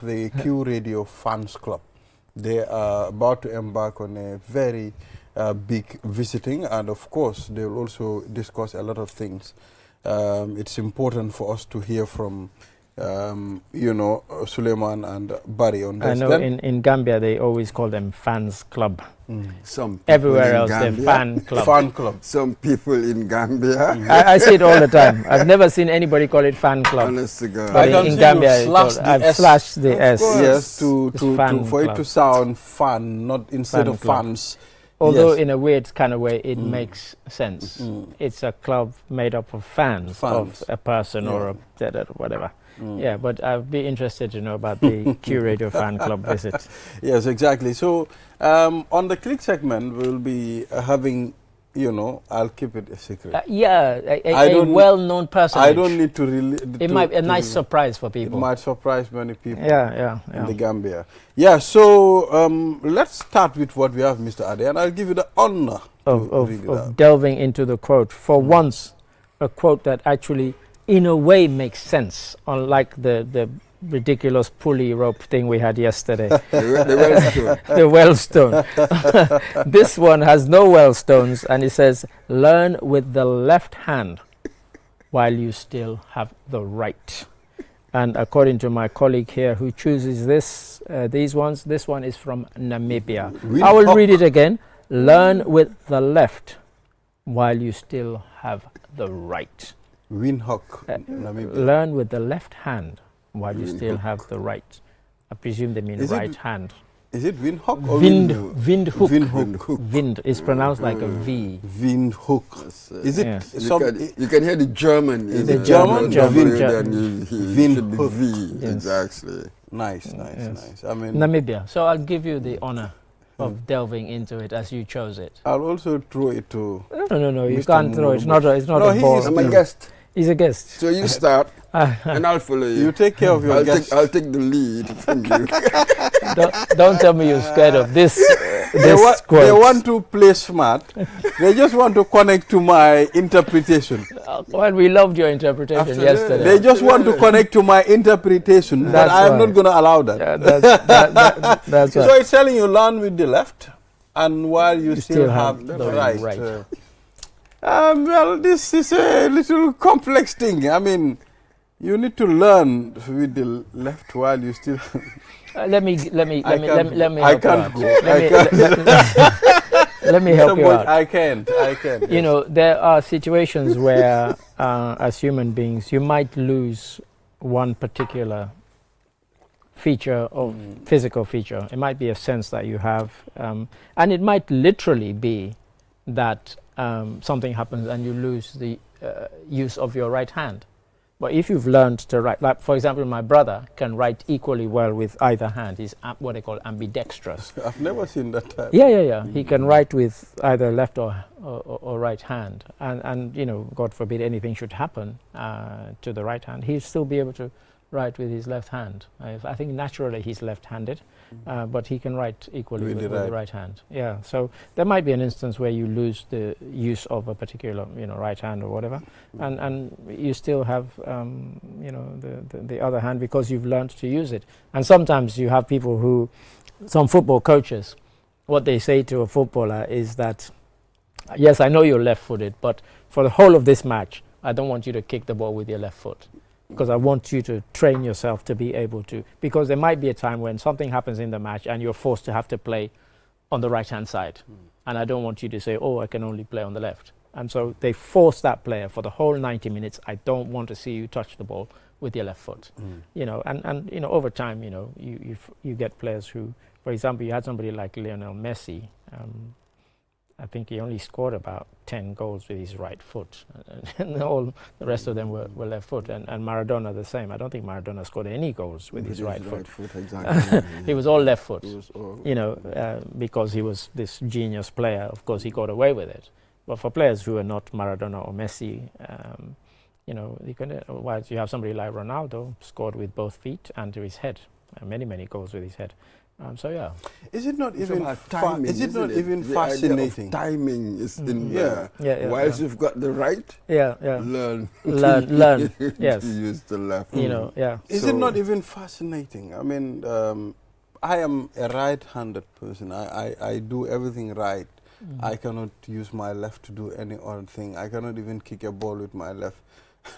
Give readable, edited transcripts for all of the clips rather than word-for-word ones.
The Q Radio Fans Club. They are about to embark on a very big visiting, and of course they will also discuss a lot of things. It's important for us to hear from Suleiman and Barry on this. I know in Gambia they always call them fans club. Some everywhere else they're fan club. Fan club. Some people in Gambia. I see it all the time. I've never seen anybody call it fan club. Honest to God. But in Gambia, I've slashed the S. Yes, for it to sound fun, not instead of fans. Although in a weird kind of way, it makes sense. It's a club made up of fans of a person or a whatever. Yeah, but I'd be interested to know about the Q Radio Fan Club visit. Yes, exactly. So on the click segment, we'll be having, I'll keep it a secret. A well-known person. I don't need to it might be a nice surprise for people. It might surprise many people in the Gambia. Yeah, so let's start with what we have, Mr. Ade, and I'll give you the honor of delving into the quote. For once, a quote that actually in a way makes sense, unlike the ridiculous pulley rope thing we had yesterday. The wellstone. This one has no wellstones, and it says, learn with the left hand while you still have the right. And according to my colleague here who chooses these ones, this one is from Namibia. I will read it again. Learn with the left while you still have the right. Windhoek, Namibia. Learn with the left hand while you still have the right. I presume they mean right hand. Is it Windhoek or Windhoek? Windhoek. Wind is pronounced like a V. Windhoek. Is it? You can hear the German. The German? Windhoek. V. Exactly. Nice. I mean, Namibia. So I'll give you the honor of delving into it as you chose it. I'll also throw it to. No. You can't throw it. It's not a ball. I'm a guest. He's a guest. So you start, and I'll follow you. You take care of your guests. I'll take the lead from you. Don't tell me you're scared of this. They want to play smart. They just want to connect to my interpretation. Well, we loved your interpretation yesterday. They just want to connect to my interpretation, but I am not going to allow that. Yeah, that's so it's telling you learn with the left, and while you still have the right. Well, this is a little complex thing. I mean, you need to learn with the left while you still. Let me help you out. Let me help you out. I can't. There are situations where, as human beings, you might lose one particular feature of physical feature. It might be a sense that you have, and it might literally be that something happens and you lose the use of your right hand. But if you've learned to write, like for example, my brother can write equally well with either hand. He's what they call ambidextrous. I've never seen that type. Yeah. He can write with either left or right hand. And God forbid anything should happen to the right hand, he'll still be able to write with his left hand. I think naturally he's left-handed, but he can write equally with the right hand. Yeah, so there might be an instance where you lose the use of a particular, right hand or whatever, and you still have, the other hand because you've learned to use it. And sometimes you have people some football coaches, what they say to a footballer is that, yes, I know you're left-footed, but for the whole of this match, I don't want you to kick the ball with your left foot, because I want you to train yourself to be able to, because there might be a time when something happens in the match and you're forced to have to play on the right-hand side. And I don't want you to say, I can only play on the left. And so they force that player for the whole 90 minutes. I don't want to see you touch the ball with your left foot. And over time, you get players who, for example, you had somebody like Lionel Messi. I think he only scored about 10 goals with his right foot, and all the rest of them were left foot. And Maradona the same. I don't think Maradona scored any goals with his right foot. Exactly. He was all left foot. Because he was this genius player. Of course, he got away with it. But for players who are not Maradona or Messi, you have somebody like Ronaldo scored with both feet and to his head, many goals with his head. So yeah. Is it not even timing? Is it not even the fascinating? Idea of timing is in there. Whilst you've got the right, learn yes, to use the left. You know, Is it not even fascinating? I mean, I am a right-handed person. I do everything right. I cannot use my left to do any other thing. I cannot even kick a ball with my left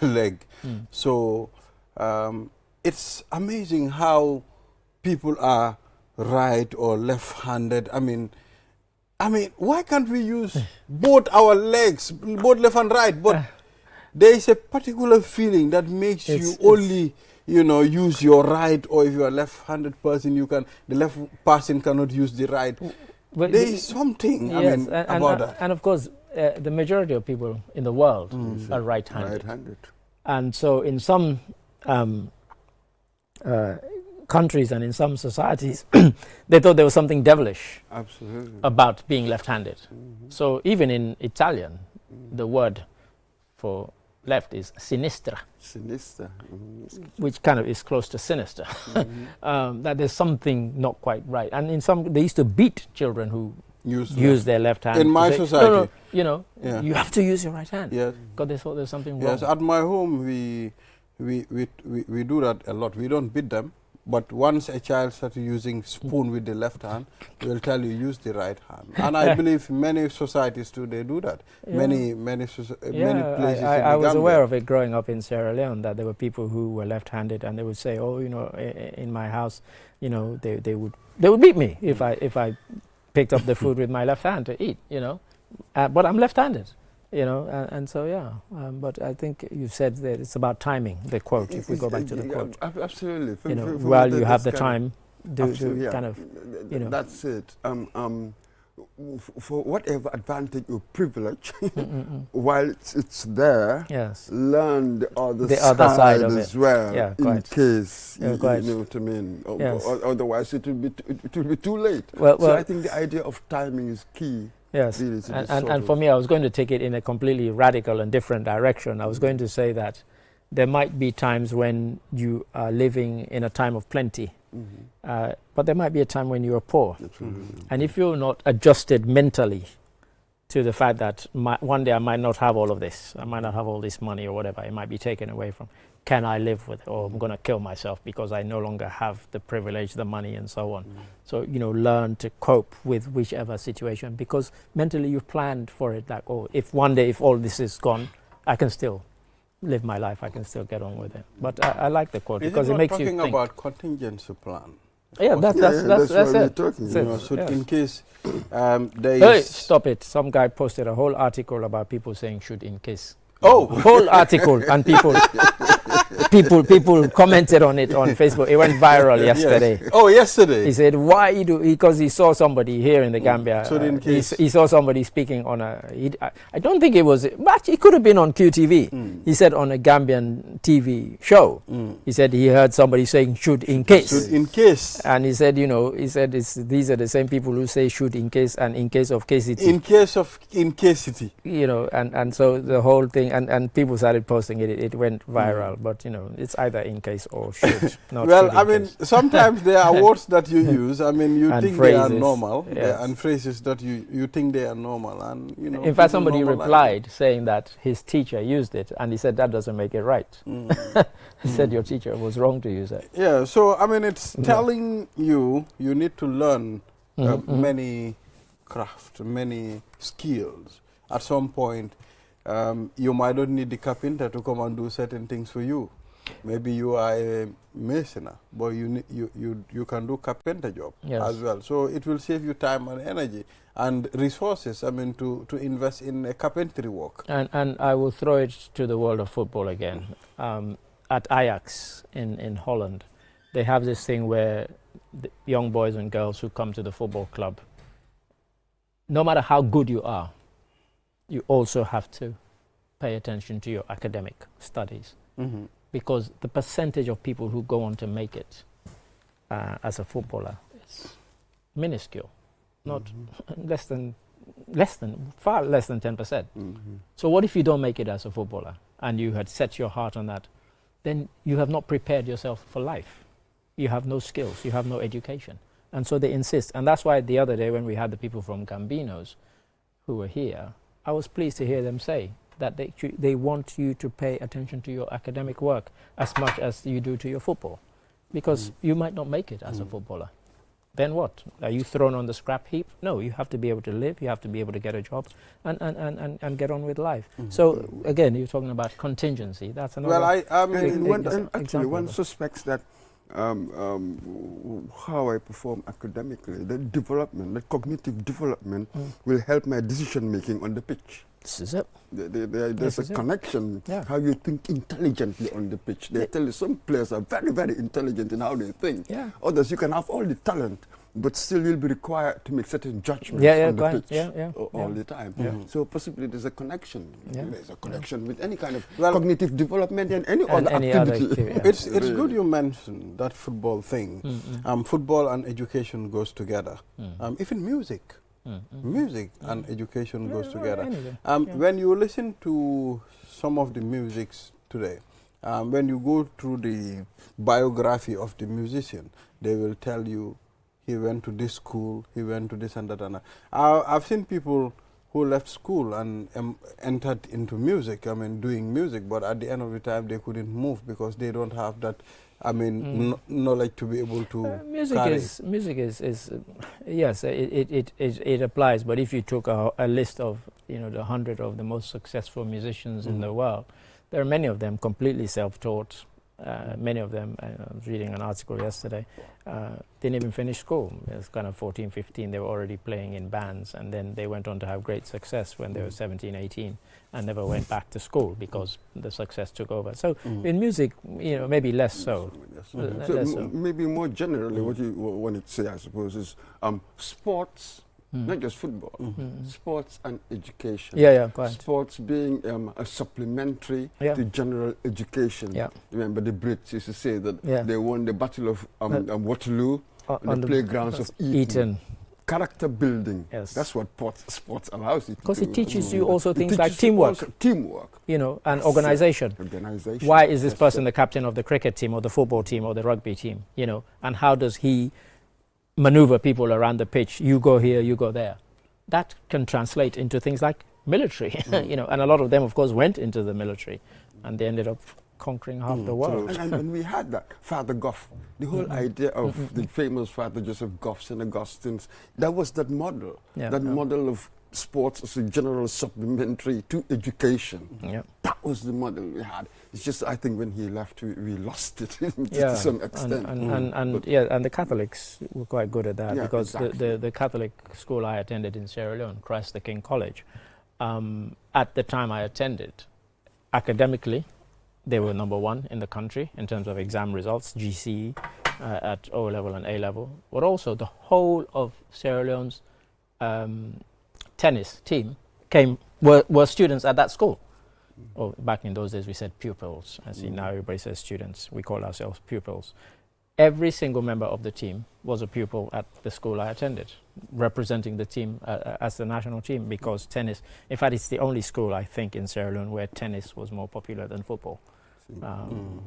leg. So it's amazing how people are right or left-handed. I mean, why can't we use both our legs, both left and right? But there is a particular feeling that makes you only, use your right, or if you are a left-handed person, the left person cannot use the right. But there is something, about that. And of course, the majority of people in the world are right-handed. And so in some countries and in some societies, they thought there was something devilish about being left-handed. So even in Italian, the word for left is sinistra, which kind of is close to sinister. That there's something not quite right. And in they used to beat children who use their left hand. In my society, you have to use your right hand. Yes, because they thought there's something wrong. Yes, at my home we do that a lot. We don't beat them. But once a child starts using spoon with the left hand, we'll tell you use the right hand. And I believe many societies too, they do that. Many places I was aware of it growing up in Sierra Leone, that there were people who were left-handed, and they would say, "Oh, in my house, they would beat me if I picked up the food with my left hand to eat, but I'm left-handed." And so but I think you said that it's about timing, the quote, if we go back to the quote. Absolutely. While you have the time, kind of, That's it. For whatever advantage or privilege, while it's there, learn the other side of as well, in case, you know what I mean. Otherwise, it will be too late. So I think the idea of timing is key. Yes, and for me, I was going to take it in a completely radical and different direction. I was going to say that there might be times when you are living in a time of plenty, but there might be a time when you are poor. And if you're not adjusted mentally to the fact that one day I might not have all of this, I might not have all this money or whatever, it might be taken away from, can I live with it? Or I'm going to kill myself because I no longer have the privilege, the money, and so on. So, learn to cope with whichever situation, because mentally you've planned for it, like, if one day, if all this is gone, I can still live my life, I can still get on with it. But I like the quote because it makes you think. Talking about contingency plan. Yeah, that's it. So in case there is... Hey, stop it. Some guy posted a whole article about people saying should in case. Oh, whole article, and people commented on it on Facebook. It went viral yesterday. Yes. Oh, yesterday. He said, "Why you do?" Because he saw somebody here in the Gambia. So in case he saw somebody speaking on I don't think it was, but it could have been on QTV. He said on a Gambian TV show. He said he heard somebody saying "should in case." Should in case. And he said, these are the same people who say "should in case" and "in case of casity." In case of incasity. And so the whole thing. And people started posting it. It went viral, but it's either in case or should. Not well, should I mean, sometimes there are words that you use. I mean, you think phrases, they are normal, and phrases that you think they are normal, and In fact, somebody replied saying that his teacher used it, and he said that doesn't make it right. He said your teacher was wrong to use it. Yeah. So I mean, it's telling you need to learn many craft, many skills. At some point. You might not need the carpenter to come and do certain things for you. Maybe you are a masoner, but you can do carpenter job as well. So it will save you time and energy and resources. I mean, to invest in a carpentry work. And I will throw it to the world of football again. At Ajax in Holland, they have this thing where the young boys and girls who come to the football club, no matter how good you are, you also have to pay attention to your academic studies, because the percentage of people who go on to make it as a footballer is minuscule, not far less than 10%. So what if you don't make it as a footballer and you had set your heart on that? Then you have not prepared yourself for life. You have no skills, you have no education. And so they insist. And that's why the other day when we had the people from Gambinos who were here, I was pleased to hear them say that they want you to pay attention to your academic work as much as you do to your football. Because you might not make it as a footballer. Then what? Are you thrown on the scrap heap? No, you have to be able to live, you have to be able to get a job and get on with life. So again, you're talking about contingency. That's another one suspects that how I perform academically, the development, the cognitive development will help my decision making on the pitch. This is it. There's a connection, how you think intelligently on the pitch. They tell you some players are very, very intelligent in how they think. Others, you can have all the talent, but still you'll be required to make certain judgments on the pitch all the time. So possibly there's a connection. There's a connection with any kind of cognitive development and any other activity. It's good you mentioned that football thing. Football and education goes together. Even music. Music and education goes together. When you listen to some of the musics today, when you go through the biography of the musician, they will tell you he went to this school, he went to this and that and that. I've seen people who left school and entered into music, doing music, but at the end of the time they couldn't move because they don't have that knowledge to be able to music is yes, it applies. But if you took a list of the 100 of the most successful musicians in the world, there are many of them completely self-taught. Many of them, I was reading an article yesterday, didn't even finish school. It was kind of 14, 15, they were already playing in bands, and then they went on to have great success when they were 17, 18, and never went back to school because the success took over. So in music, maybe less so. Maybe more generally, what you want to say, I suppose, is sports. Not just football, sports and education. Quite. Sports being a supplementary to general education. Remember the Brits used to say that they won the Battle of Waterloo on the playgrounds of Eton. Character building. That's what sports allows you to do. Because it teaches you also things like teamwork. And organization. Why is this person the captain of the cricket team or the football team or the rugby team? And how does he maneuver people around the pitch? You go here, you go there. That can translate into things like military, and a lot of them, of course, went into the military, and they ended up conquering half the world. And we had that Father Goff, the whole idea of the famous Father Joseph Goffs and Augustines. That was that model, model of sports as a general supplementary to education. That was the model we had. It's just, I think, when he left, we lost it to some extent. And the Catholics were quite good at that because the Catholic school I attended in Sierra Leone, Christ the King College, at the time I attended, academically, they were #1 in the country in terms of exam results, GCE at O level and A level, but also the whole of Sierra Leone's tennis team were students at that school. Back in those days we said pupils. I see now everybody says students. We call ourselves pupils. Every single member of the team was a pupil at the school I attended, representing the team as the national team, because tennis, in fact, it's the only school I think in Sierra Leone where tennis was more popular than football,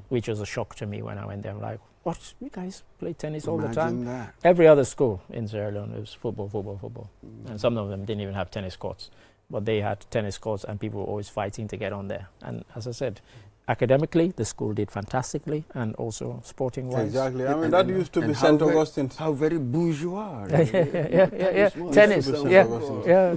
which was a shock to me when I went there. I'm like, what? You guys play tennis all the time? That. Every other school in Sierra Leone was football. And some of them didn't even have tennis courts. But they had tennis courts and people were always fighting to get on there. And as I said, academically, the school did fantastically, and also sporting-wise. Exactly. That used to be St. Augustine's. How very bourgeois. Tennis. I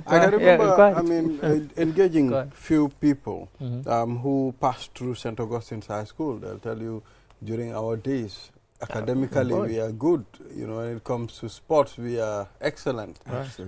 can remember, engaging few people who passed through St. Augustine's High School. They'll tell you, during our days, academically, we are good. When it comes to sports, we are excellent. So,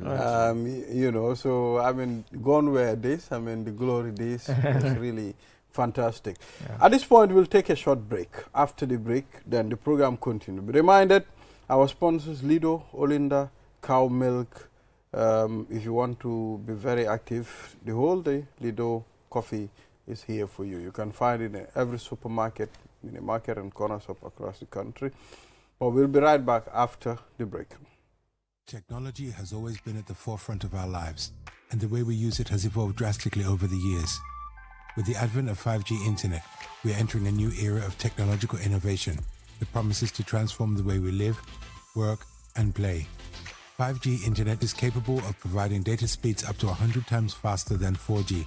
gone were days. The glory days was really fantastic. At this point, we'll take a short break. After the break, then the program continues. Be reminded, our sponsors, Lido, Olinda, Cow Milk. If you want to be very active the whole day, Lido Coffee is here for you. You can find it in every supermarket, mini market and corner shop across the country. But we'll be right back after the break. Technology has always been at the forefront of our lives, and the way we use it has evolved drastically over the years. With the advent of 5G internet, we are entering a new era of technological innovation that promises to transform the way we live, work, and play. 5G internet is capable of providing data speeds up to 100 times faster than 4G,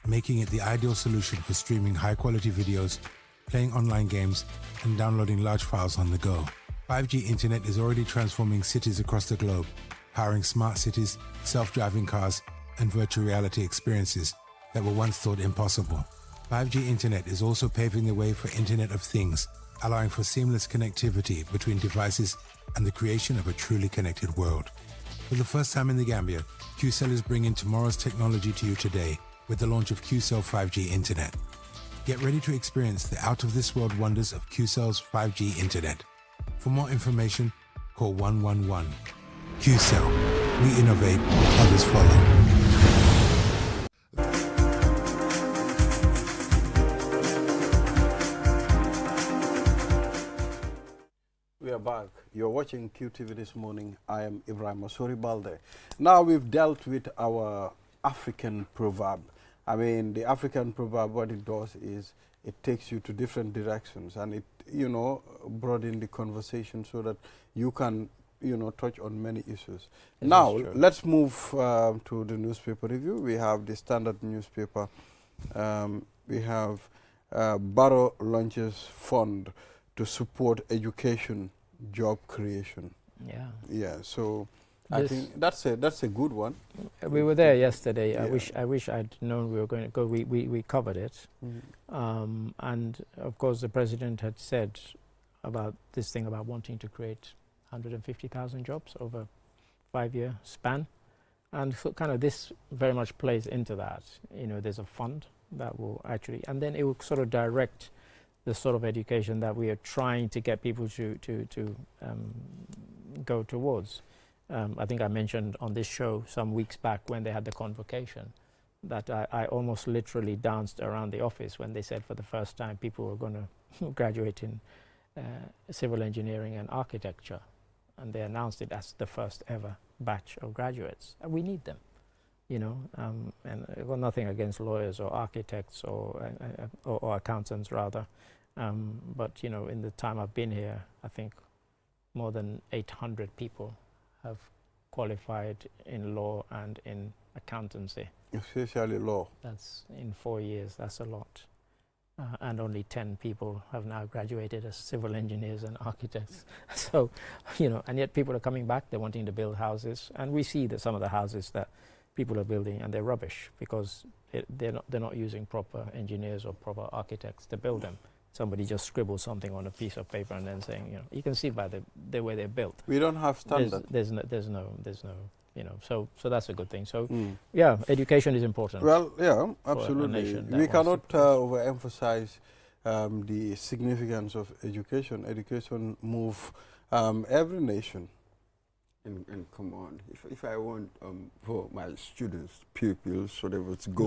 making it the ideal solution for streaming high-quality videos, playing online games, and downloading large files on the go. 5G internet is already transforming cities across the globe, powering smart cities, self-driving cars, and virtual reality experiences that were once thought impossible. 5G internet is also paving the way for Internet of Things, allowing for seamless connectivity between devices and the creation of a truly connected world. For the first time in the Gambia, QCell is bringing tomorrow's technology to you today with the launch of QCell 5G Internet. Get ready to experience the out-of-this-world wonders of QCell's 5G Internet. For more information, call 111. QCell. We innovate, others follow. We are back. You're watching QTV this morning. I am Ibrahim Masori Balde. Now we've dealt with our African proverb. I mean, the African proverb, what it does is it takes you to different directions, and it, broaden the conversation so that you can, touch on many issues. Now, let's move to the newspaper review. We have the Standard newspaper. We have Barrow launches fund to support education, job creation. Yeah. Yeah. So I think that's a good one. We were there yesterday. Yeah. I wish I'd known we were going to go. We covered it, and of course the president had said about this thing about wanting to create 150,000 jobs over a 5-year span, and so kind of this very much plays into that. There's a fund that will actually, and then it will sort of direct the sort of education that we are trying to get people to go towards. I think I mentioned on this show some weeks back when they had the convocation that I almost literally danced around the office when they said for the first time people were going to graduate in civil engineering and architecture, and they announced it as the first ever batch of graduates. And we need them, and I've got nothing against lawyers or architects or accountants rather, but in the time I've been here, I think more than 800 people have qualified in law and in accountancy. Especially law. That's in 4 years, that's a lot. And only 10 people have now graduated as civil engineers and architects. So, and yet people are coming back, they're wanting to build houses, and we see that some of the houses that people are building, and they're rubbish because they're not using proper engineers or proper architects to build them. Somebody just scribbles something on a piece of paper and then saying, you can see by the way they're built. We don't have standard. There's no, so that's a good thing. So yeah, education is important. Well, yeah, absolutely. We cannot overemphasize the significance of education. Education moves every nation. And come on, if I want for my students, pupils, whatever, to go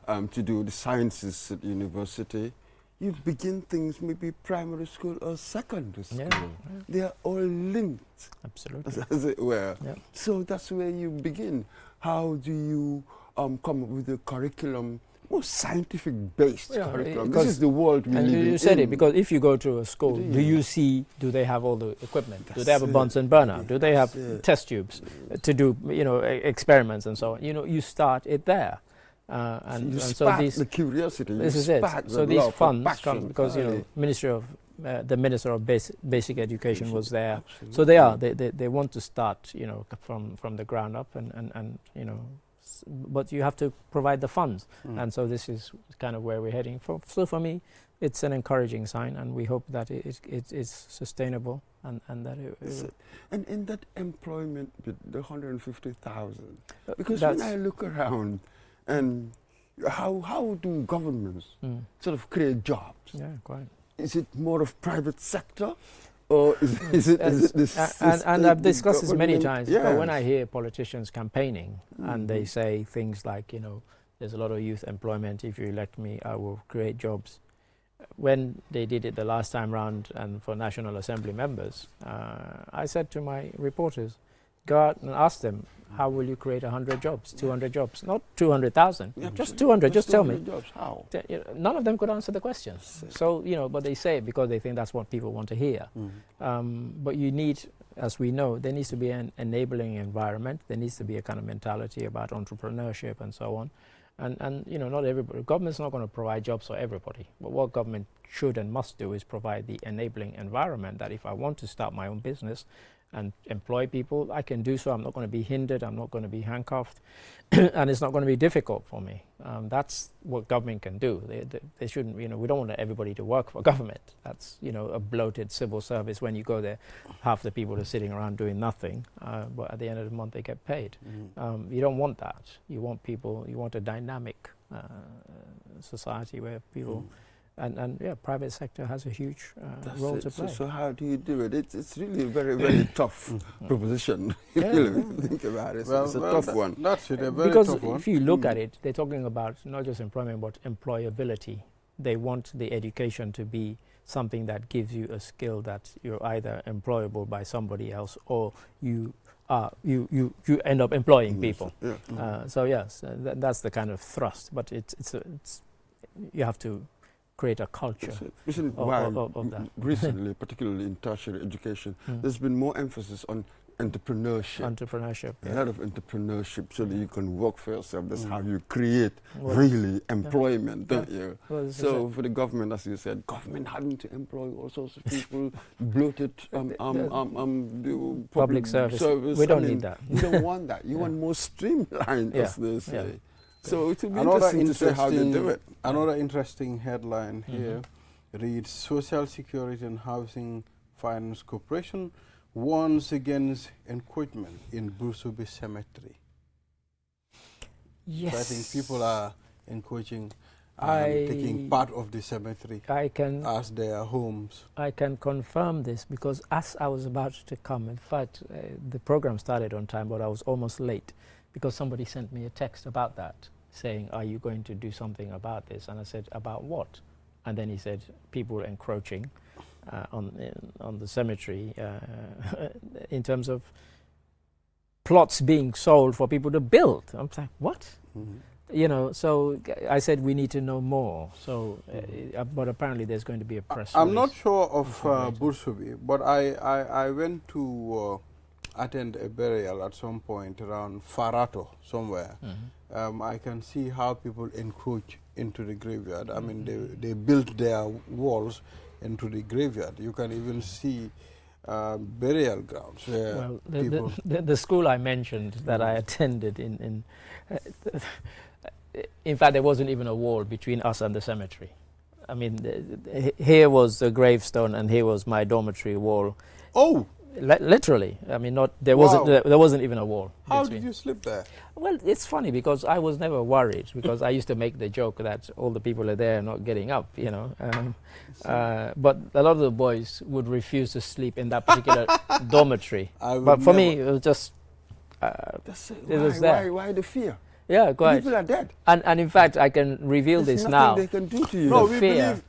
on to do the sciences at university, you begin things maybe primary school or secondary school. Yeah. They are all linked. Absolutely. As it were. Yeah. So that's where you begin. How do you come up with a curriculum, more scientific-based curriculum? This is the world we live in. And you said it, because if you go to a school, do they have all the equipment? Do they have a Bunsen burner? Do they have test tubes to do, experiments and so on? You start it there. And so the curiosity. This is it. So these funds come because the Minister of Basic Education was there. Absolutely. So they want to start from the ground up and but you have to provide the funds, and so this is kind of where we're heading. So for me, it's an encouraging sign, and we hope that it's sustainable and that it and in that employment, the 150,000, because when I look around. And how do governments sort of create jobs? Yeah, quite. Is it more of private sector, or is it this? And I've discussed this many times. Yes. But when I hear politicians campaigning and they say things like, there's a lot of youth employment. If you elect me, I will create jobs. When they did it the last time round, and for National Assembly members, I said to my reporters, go out and ask them, how will you create 100 jobs, 200 jobs? Not 200,000, just 200, just tell me. Jobs. How? None of them could answer the questions. So, but they say it because they think that's what people want to hear. But you need as we know, there needs to be an enabling environment. There needs to be a kind of mentality about entrepreneurship and so on. And you know, not everybody, government's not going to provide jobs for everybody. But what government should and must do is provide the enabling environment that if I want to start my own business and employ people, I can do so. I'm not going to be hindered. I'm not going to be handcuffed. And it's not going to be difficult for me. That's what government can do. They shouldn't, you know, we don't want everybody to work for government. That's, you know, a bloated civil service. When you go there, half the people are sitting around doing nothing, but at the end of the month they get paid. You don't want that. You want people, you want a dynamic society where people... And yeah, private sector has a huge role to play. So how do you do it? It's really a very, very tough proposition. Really, think about it. It's a tough one. That's it, a very because tough one. If you look at it, they're talking about not just employment, but employability. They want the education to be something that gives you a skill that you're either employable by somebody else or you end up employing people. So yes, that's the kind of thrust. But it's you have to create a culture of that. Recently, particularly in tertiary education, there's been more emphasis on entrepreneurship. A lot of entrepreneurship so that you can work for yourself. That's how you create really employment, don't you? So for the government, as you said, government having to employ all sorts of people, bloated public service. We don't need that. You don't want that. You want more streamlined, as they say. So it will be interesting to see how they do it. Another interesting headline here reads, Social Security and Housing Finance Corporation warns against encroachment in Bursubi Cemetery. Yes. So I think people are encroaching, taking part of the cemetery as their homes. I can confirm this because as I was about to come, in fact, the program started on time, but I was almost late because somebody sent me a text about that, saying, are you going to do something about this? And I said, about what? And then he said, people encroaching on the cemetery in terms of plots being sold for people to build. I'm like, what? You know, so I said we need to know more. So, but apparently there's going to be a press release. I'm not sure of Bursubi, but I went to attend a burial at some point around Farato, somewhere. I can see how people encroach into the graveyard. I mean, they built their walls into the graveyard. You can even see burial grounds where well, people... the school I mentioned that I attended in fact, there wasn't even a wall between us and the cemetery. I mean, here was the gravestone and here was my dormitory wall. Oh! Literally, I mean, there wasn't even a wall. How did you sleep there? Well, it's funny because I was never worried because I used to make the joke that all the people are there not getting up, you know. But a lot of the boys would refuse to sleep in that particular dormitory. But for me, it was just it was there. Why the fear? Yeah, quite. People are dead. And in fact, I can reveal There's this now. they can do to you. No,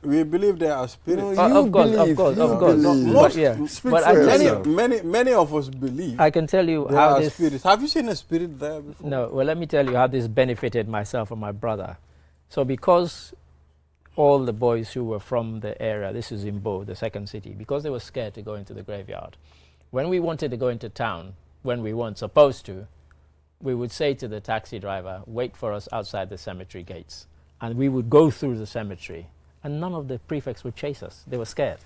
we believe there are spirits. No, of course. Many of us believe. I can tell you how this... spirits. Have you seen a spirit there before? No, well, let me tell you how this benefited myself and my brother. So because all the boys who were from the area, this is in Bo, the second city, because they were scared to go into the graveyard, when we wanted to go into town, when we weren't supposed to, we would say to the taxi driver, wait for us outside the cemetery gates. And we would go through the cemetery. And none of the prefects would chase us. They were scared.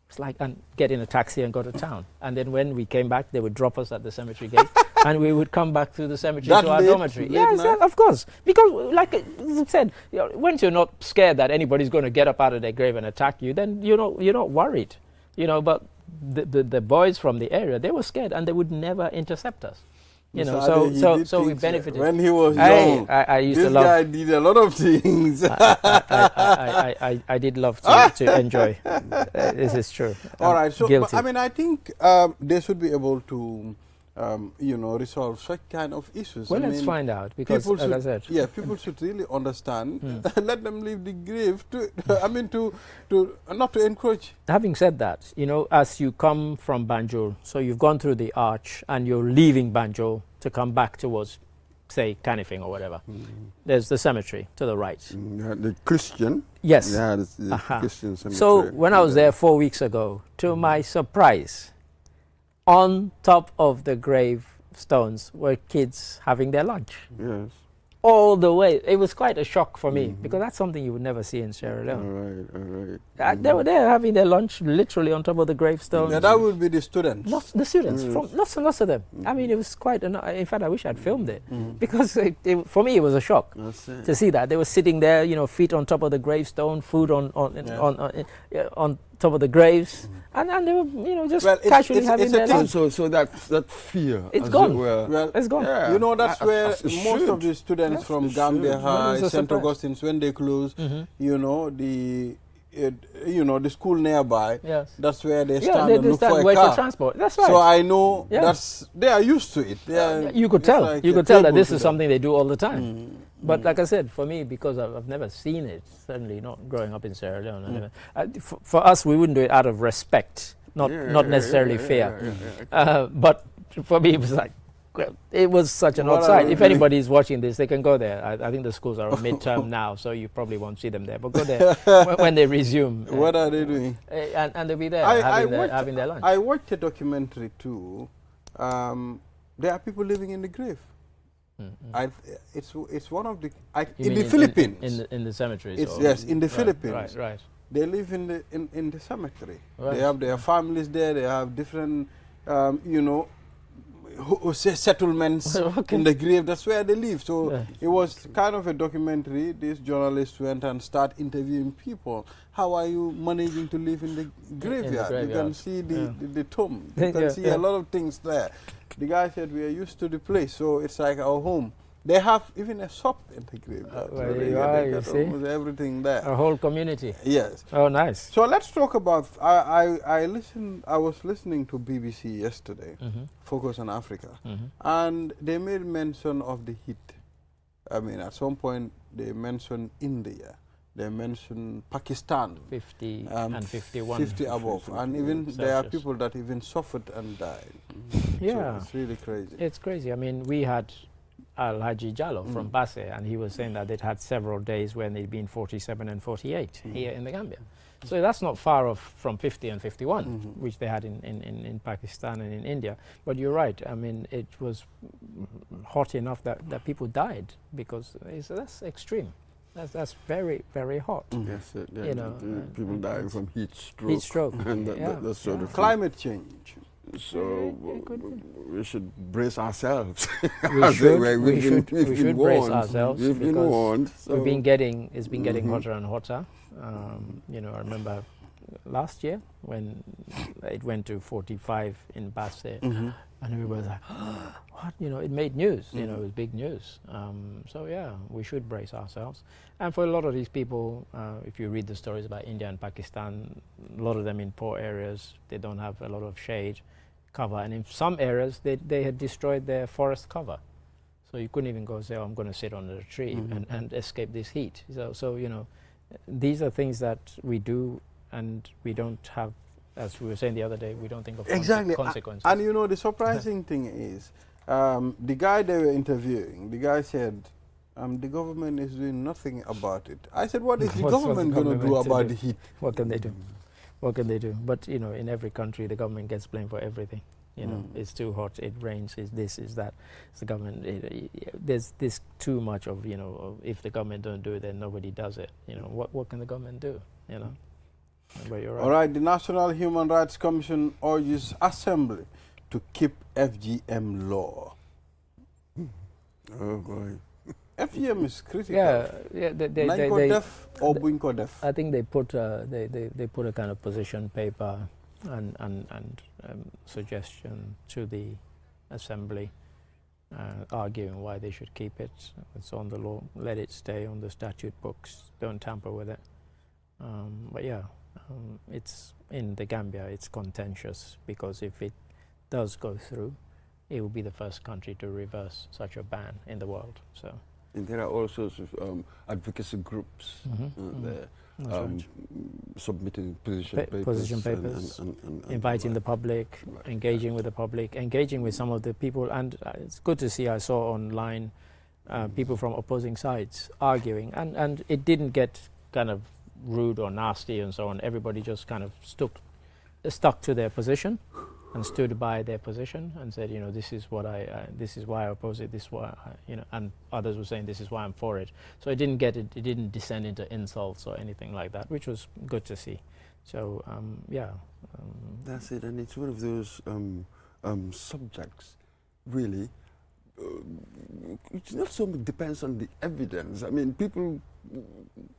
It's like, and get in a taxi and go to town. And then when we came back, they would drop us at the cemetery gate. And we would come back through the cemetery to our dormitory. Yes, of course. Because, like I said, you know, once you're not scared that anybody's going to get up out of their grave and attack you, then you're not worried. You know, but the boys from the area, they were scared and they would never intercept us. You know, so we benefited. When he was young, I used to love. This guy did a lot of things. I did love to enjoy. This is true. All right. So, guilty. I mean, I think they should be able to, resolve such kind of issues. Well, let's find out because, as I said, people should really understand. Let them leave the grave to not to encroach. Having said that, you know, as you come from Banjul, so you've gone through the arch and you're leaving Banjul to come back towards, say, Canifing or whatever. There's the cemetery to the right. The Christian. Yes. Yeah, the Christian cemetery. So when I was there 4 weeks ago, to my surprise, On top of the gravestones were kids having their lunch. Yes. All the way. It was quite a shock for me because that's something you would never see in Sierra Leone. All right. They were there having their lunch literally on top of the gravestones. Yeah, that would be the students. Not the students, from lots and lots of them. I mean, it was quite. In fact, I wish I'd filmed it because for me it was a shock to see that they were sitting there, feet on top of the gravestone, food on top of the graves, and they were, just casually having their lunch. So that fear, it's gone. Well, it's gone. Yeah. That's where most of the students from Gambia High, St. Augustine's, when they close, the school nearby. Yes. That's where they stand and look for a wait car. for transport. That's right. So I know they are used to it. You could tell. You could tell that this is something they do all the time. But like I said, for me, because I've never seen it, certainly not growing up in Sierra Leone. For us, we wouldn't do it out of respect, not necessarily fear. But for me, it was like, it was such an odd sight. If anybody is watching this, they can go there. I think the schools are on midterm now, so you probably won't see them there. But go there when they resume. What are they doing? And they'll be there having their lunch. I watched a documentary too. There are people living in the grave. It's one of the in the Philippines. In the cemeteries. Yes, in the Philippines. Right. They live in the cemetery. Right. They have their families there. They have different, settlements in the grave. That's where they live. So it was kind of a documentary. This journalist went and started interviewing people. How are you managing to live in the graveyard? You can see the tomb. You can see a lot of things there. The guy said, we are used to the place, so it's like our home. They have even a shop in the graveyard. You see? Almost everything there. A whole community. Yes. Oh, nice. So let's talk about, I was listening to BBC yesterday, Focus on Africa, and they made mention of the heat. I mean, at some point, they mentioned India. They mentioned Pakistan. 50 and 51. 50 above. And even there are people that even suffered and died. Yeah. So it's really crazy. It's crazy. I mean, we had Al-Haji Jallo from Basse, and he was saying that they'd had several days when they'd been 47 and 48 here in the Gambia. So that's not far off from 50 and 51, which they had in Pakistan and in India. But you're right. I mean, it was hot enough that people died because that's extreme. That's very, very hot. Yes, people dying from heat stroke. Heat stroke. And that sort of climate change. So we should brace ourselves. We should brace ourselves. We've been warned. So it's been getting hotter and hotter. I remember last year when it went to 45 in Basse, and everybody was like, what? It made news. It was big news. So yeah, we should brace ourselves. And for a lot of these people, if you read the stories about India and Pakistan, a lot of them in poor areas, they don't have a lot of shade cover, and in some areas they had destroyed their forest cover, so you couldn't even go say, I'm going to sit under a tree and escape this heat. So these are things that we do, and we don't have, as we were saying the other day, we don't think of consequences. And the surprising thing is, the guy they were interviewing, the guy said, the government is doing nothing about it. I said, what is the government going to do about the heat? What can they do? What can they do? But, in every country, the government gets blamed for everything. It's too hot, it rains, it's this, it's that. It's the government. There's this too much of, if the government don't do it, then nobody does it. What can the government do? But you're right. All right, the National Human Rights Commission urges Assembly to keep FGM law. Oh, boy. FGM is critical. Yeah. Def or Buinko Def? I think they put a kind of position paper and suggestion to the Assembly, arguing why they should keep it. It's on the law. Let it stay on the statute books. Don't tamper with it. But yeah, it's in the Gambia. It's contentious because if it does go through, it will be the first country to reverse such a ban in the world. So. And there are all sorts of advocacy groups there, submitting position papers and inviting the public, engaging with the public, engaging with some of the people. And it's good to see, I saw online people from opposing sides arguing, and it didn't get kind of rude or nasty and so on. Everybody just kind of stuck to their position. and stood by their position and said, this is what this is why I oppose it, this is why, and others were saying this is why I'm for it. So it didn't descend into insults or anything like that, which was good to see. So that's it, and it's one of those subjects, really. It's not so much depends on the evidence. I mean, people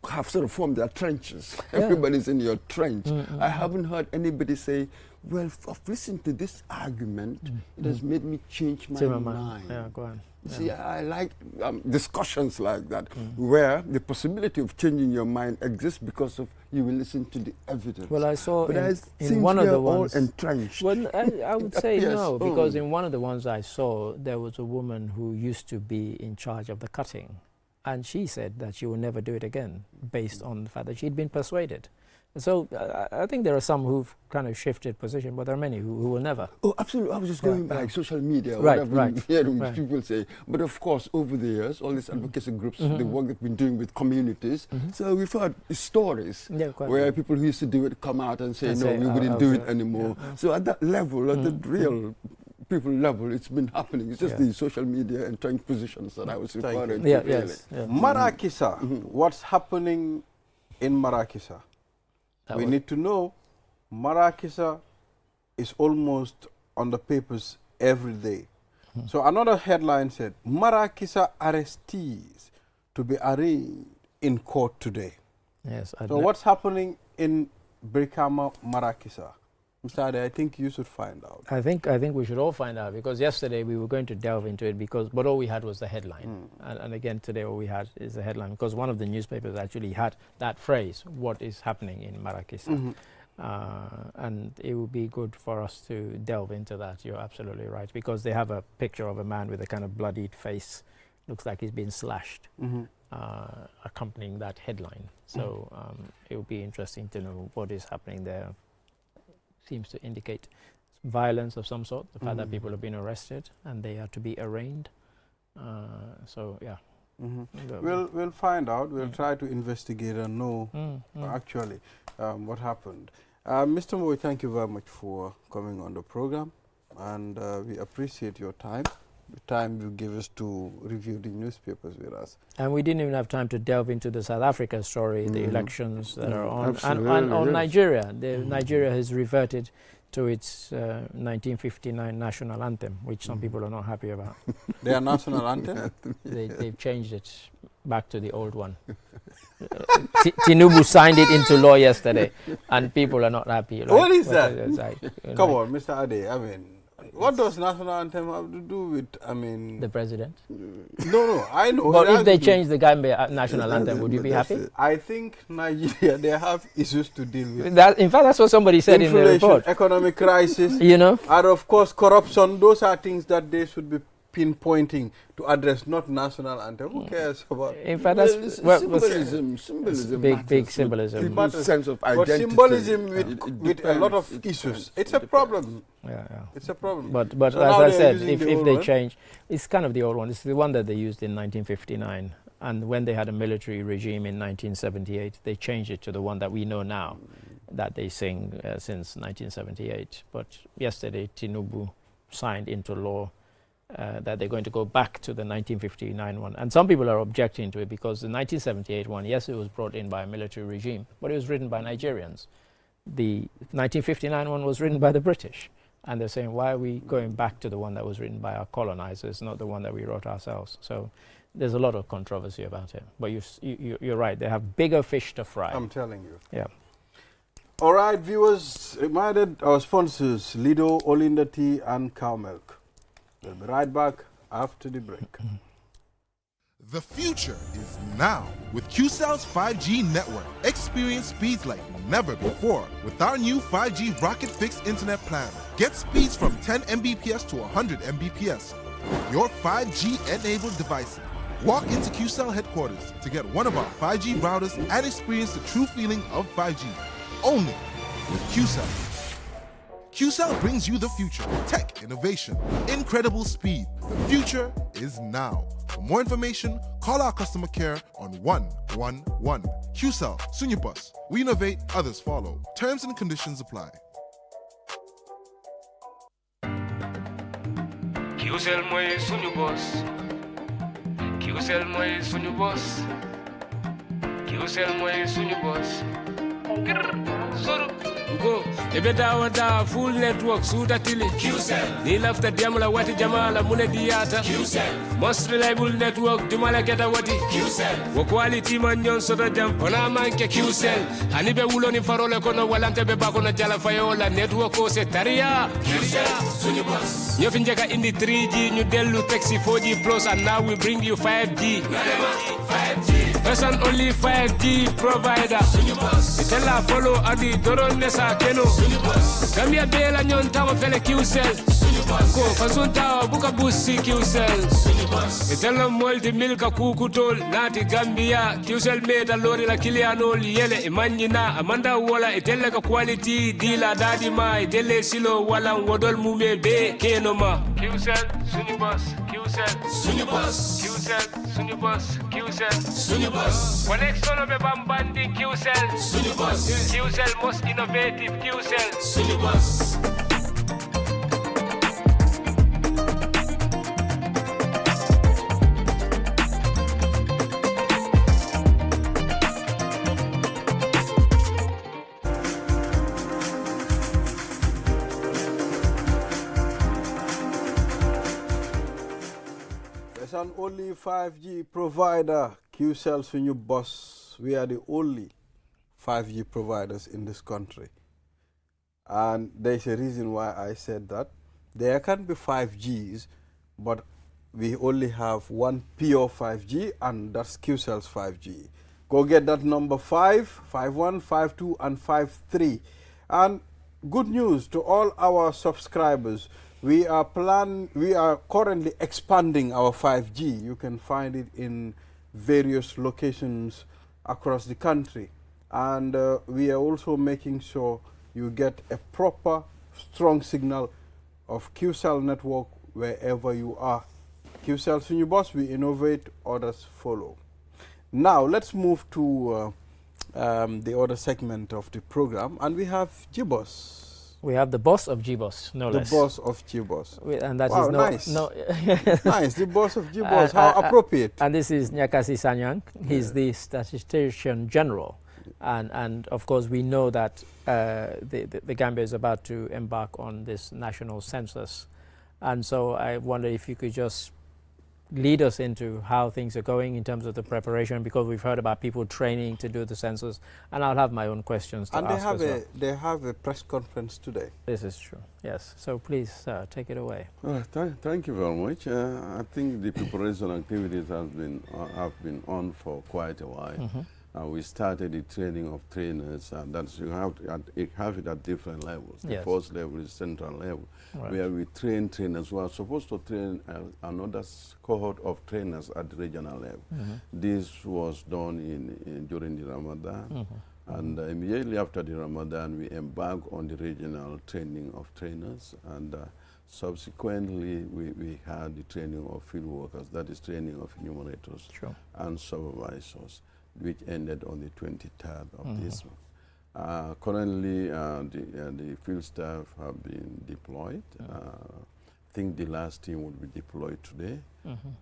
have sort of formed their trenches. Yeah. Everybody's in your trench. I haven't heard anybody say, well, I've listened to this argument, it has made me change my mind. Yeah, go on. See, I like discussions like that, where the possibility of changing your mind exists because of you will listen to the evidence. Well, I saw in one of the ones. All entrenched. Well, I would say yes. No, because in one of the ones I saw, there was a woman who used to be in charge of the cutting, and she said that she will never do it again, based on the fact that she'd been persuaded. So I think there are some who've kind of shifted position, but there are many who will never. Oh, absolutely. I was just going by social media, right, hearing people say. But of course, over the years, all these advocacy groups, the work they've been doing with communities, so we've heard stories where people who used to do it come out and say, no, we wouldn't do it anymore. So at that level, at the real people level, it's been happening. It's just the social media and trying positions that I was referring to. Yes. Marakisa, what's happening in Marakisa? We need to know Marakisa is almost on the papers every day. So another headline said, Marakisa arrestees to be arraigned in court today. Yes. So what's happening in Brikama, Marakisa? Mr. Ade, I think you should find out. I think we should all find out, because yesterday we were going to delve into it, but all we had was the headline. And again, today all we had is the headline, because one of the newspapers actually had that phrase, what is happening in Marakisa. And it would be good for us to delve into that. You're absolutely right, because they have a picture of a man with a kind of bloodied face, looks like he's been slashed, accompanying that headline. So it would be interesting to know what is happening there. Seems to indicate violence of some sort, the fact that people have been arrested and they are to be arraigned. We'll find out. We'll try to investigate and know actually what happened. Mr. Moy, thank you very much for coming on the program, and we appreciate your time. The time you give us to review the newspapers with us. And we didn't even have time to delve into the South Africa story, the elections that are on, and on Nigeria. Nigeria has reverted to its 1959 national anthem, which some people are not happy about. Their national anthem? They've changed it back to the old one. Tinubu signed it into law yesterday, and people are not happy. What is that? Come on, Mr. Ade, I mean, what does national anthem have to do with, the president? No, I know. But if they change the Gambia national anthem, would you be happy? I think Nigeria, they have issues to deal with. That, in fact, that's what somebody said in the report. Economic crisis, and of course corruption. Those are things that they should be pinpointing to address, not national anthem. Who cares about? In fact, that's symbolism. Big symbolism. Sense of identity. But symbolism with a lot of issues. It's a problem. Yeah. It's a problem. But so as I said, if they change, it's kind of the old one. It's the one that they used in 1959. And when they had a military regime in 1978, they changed it to the one that we know now, that they sing since 1978. But yesterday, Tinubu signed into law that they're going to go back to the 1959 one. And some people are objecting to it because the 1978 one, yes, it was brought in by a military regime, but it was written by Nigerians. The 1959 one was written by the British. And they're saying, why are we going back to the one that was written by our colonizers, not the one that we wrote ourselves? So there's a lot of controversy about it. But you're right, they have bigger fish to fry. I'm telling you. Yeah. All right, viewers, reminded our sponsors, Lido, Olinda Tea, and Cow Milk. We'll be right back after the break. The future is now with QCell's 5G network. Experience speeds like never before with our new 5G Rocket Fixed Internet plan. Get speeds from 10 Mbps to 100 Mbps. Your 5G-enabled devices. Walk into QCell headquarters to get one of our 5G routers and experience the true feeling of 5G. Only with QCell. QCell brings you the future. Tech, innovation, incredible speed. The future is now. For more information, call our customer care on 111. QCell, Sunyabus. We innovate, others follow. Terms and conditions apply. QCell mooy suñu boss. QCell mooy suñu boss. QCell mooy suñu boss. Soro. Go, ebe da full network suuta tili QCell. Ni lafta diamla wati jamala mune diata QCell. Most reliable network dumala keta wati QCell. Wo quality man nyon soto jam ona manke QCell. Hani be wulo ni farole kono walante be bako na jala fayola network ko se taria QCell suñu boss. Ñu fi njëkka indi 3G ñu dellu taxi 4G plus and now we bring you 5G. 5G. First and only 5G provider. Suñu boss. Itella follow adi doron nesa keno. Suñu boss. Gambia bela nyon tawo fele QCell. Suñu boss. Ko fasunta buka busi QCell. Suñu boss. Itella molti milka kukutol nati Gambia QCell meta lori la kilianol yele imanyina amanda wala itella ka quality dila dadi ma itelle silo wala wodol mume be keno ma QCell suñu boss. QCell suñu boss. QCell suñu boss. QCell suñu boss. Connect solo be bambandi QCell suñu boss. QCell most innovative QCell suñu boss. There's an only 5G provider, QCell suñu boss. We are the only 5G providers in this country. And there's a reason why I said that. There can be 5Gs, but we only have one pure 5G, and that's QCell's 5G. Go get that number 5, 51, 52, and 53. And good news to all our subscribers. We are currently expanding our 5G. You can find it in various locations across the country. And we are also making sure you get a proper, strong signal of QCell network wherever you are. QCell suñu boss, we innovate, others follow. Now let's move to the other segment of the program, and we have GBoss. We have the boss of GBoss, no less. The boss of GBoss. And that wow, is nice. Nice, the boss of GBoss, how appropriate. And this is Nyakasi Sanyang. He's the Statistician General. And of course, we know that the Gambia is about to embark on this national census. And so I wonder if you could just lead us into how things are going in terms of the preparation, because we've heard about people training to do the census, and I'll have my own questions to ask as well. They have a press conference today. This is true, yes. So please, take it away. Thank you very much. I think the preparation activities have been on for quite a while. Mm-hmm. We started the training of trainers, and that's you have it at different levels. The first level is central level, where we train trainers who are supposed to train another cohort of trainers at the regional level. Mm-hmm. This was done during the Ramadan, mm-hmm. and immediately after the Ramadan, we embarked on the regional training of trainers, and subsequently we had the training of field workers, that is training of enumerators and supervisors, which ended on the 23rd of this month. Currently, the field staff have been deployed. I think the last team will be deployed today,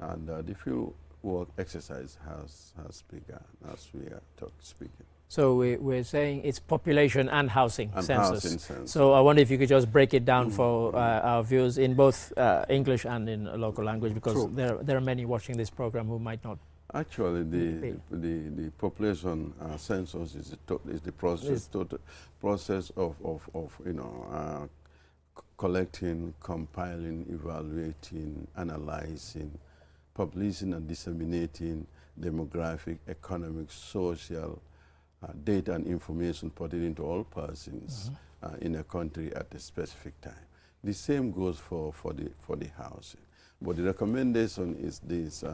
and the field work exercise has begun as we are speaking. So we're saying it's population and housing census. Census. So I wonder if you could just break it down for our viewers in both English and in a local language, because there are many watching this program who might not. Actually, the population census is the process of collecting, compiling, evaluating, analyzing, publishing, and disseminating demographic, economic, social data and information pertaining to all persons in a country at a specific time. The same goes for the housing, but the recommendation is this.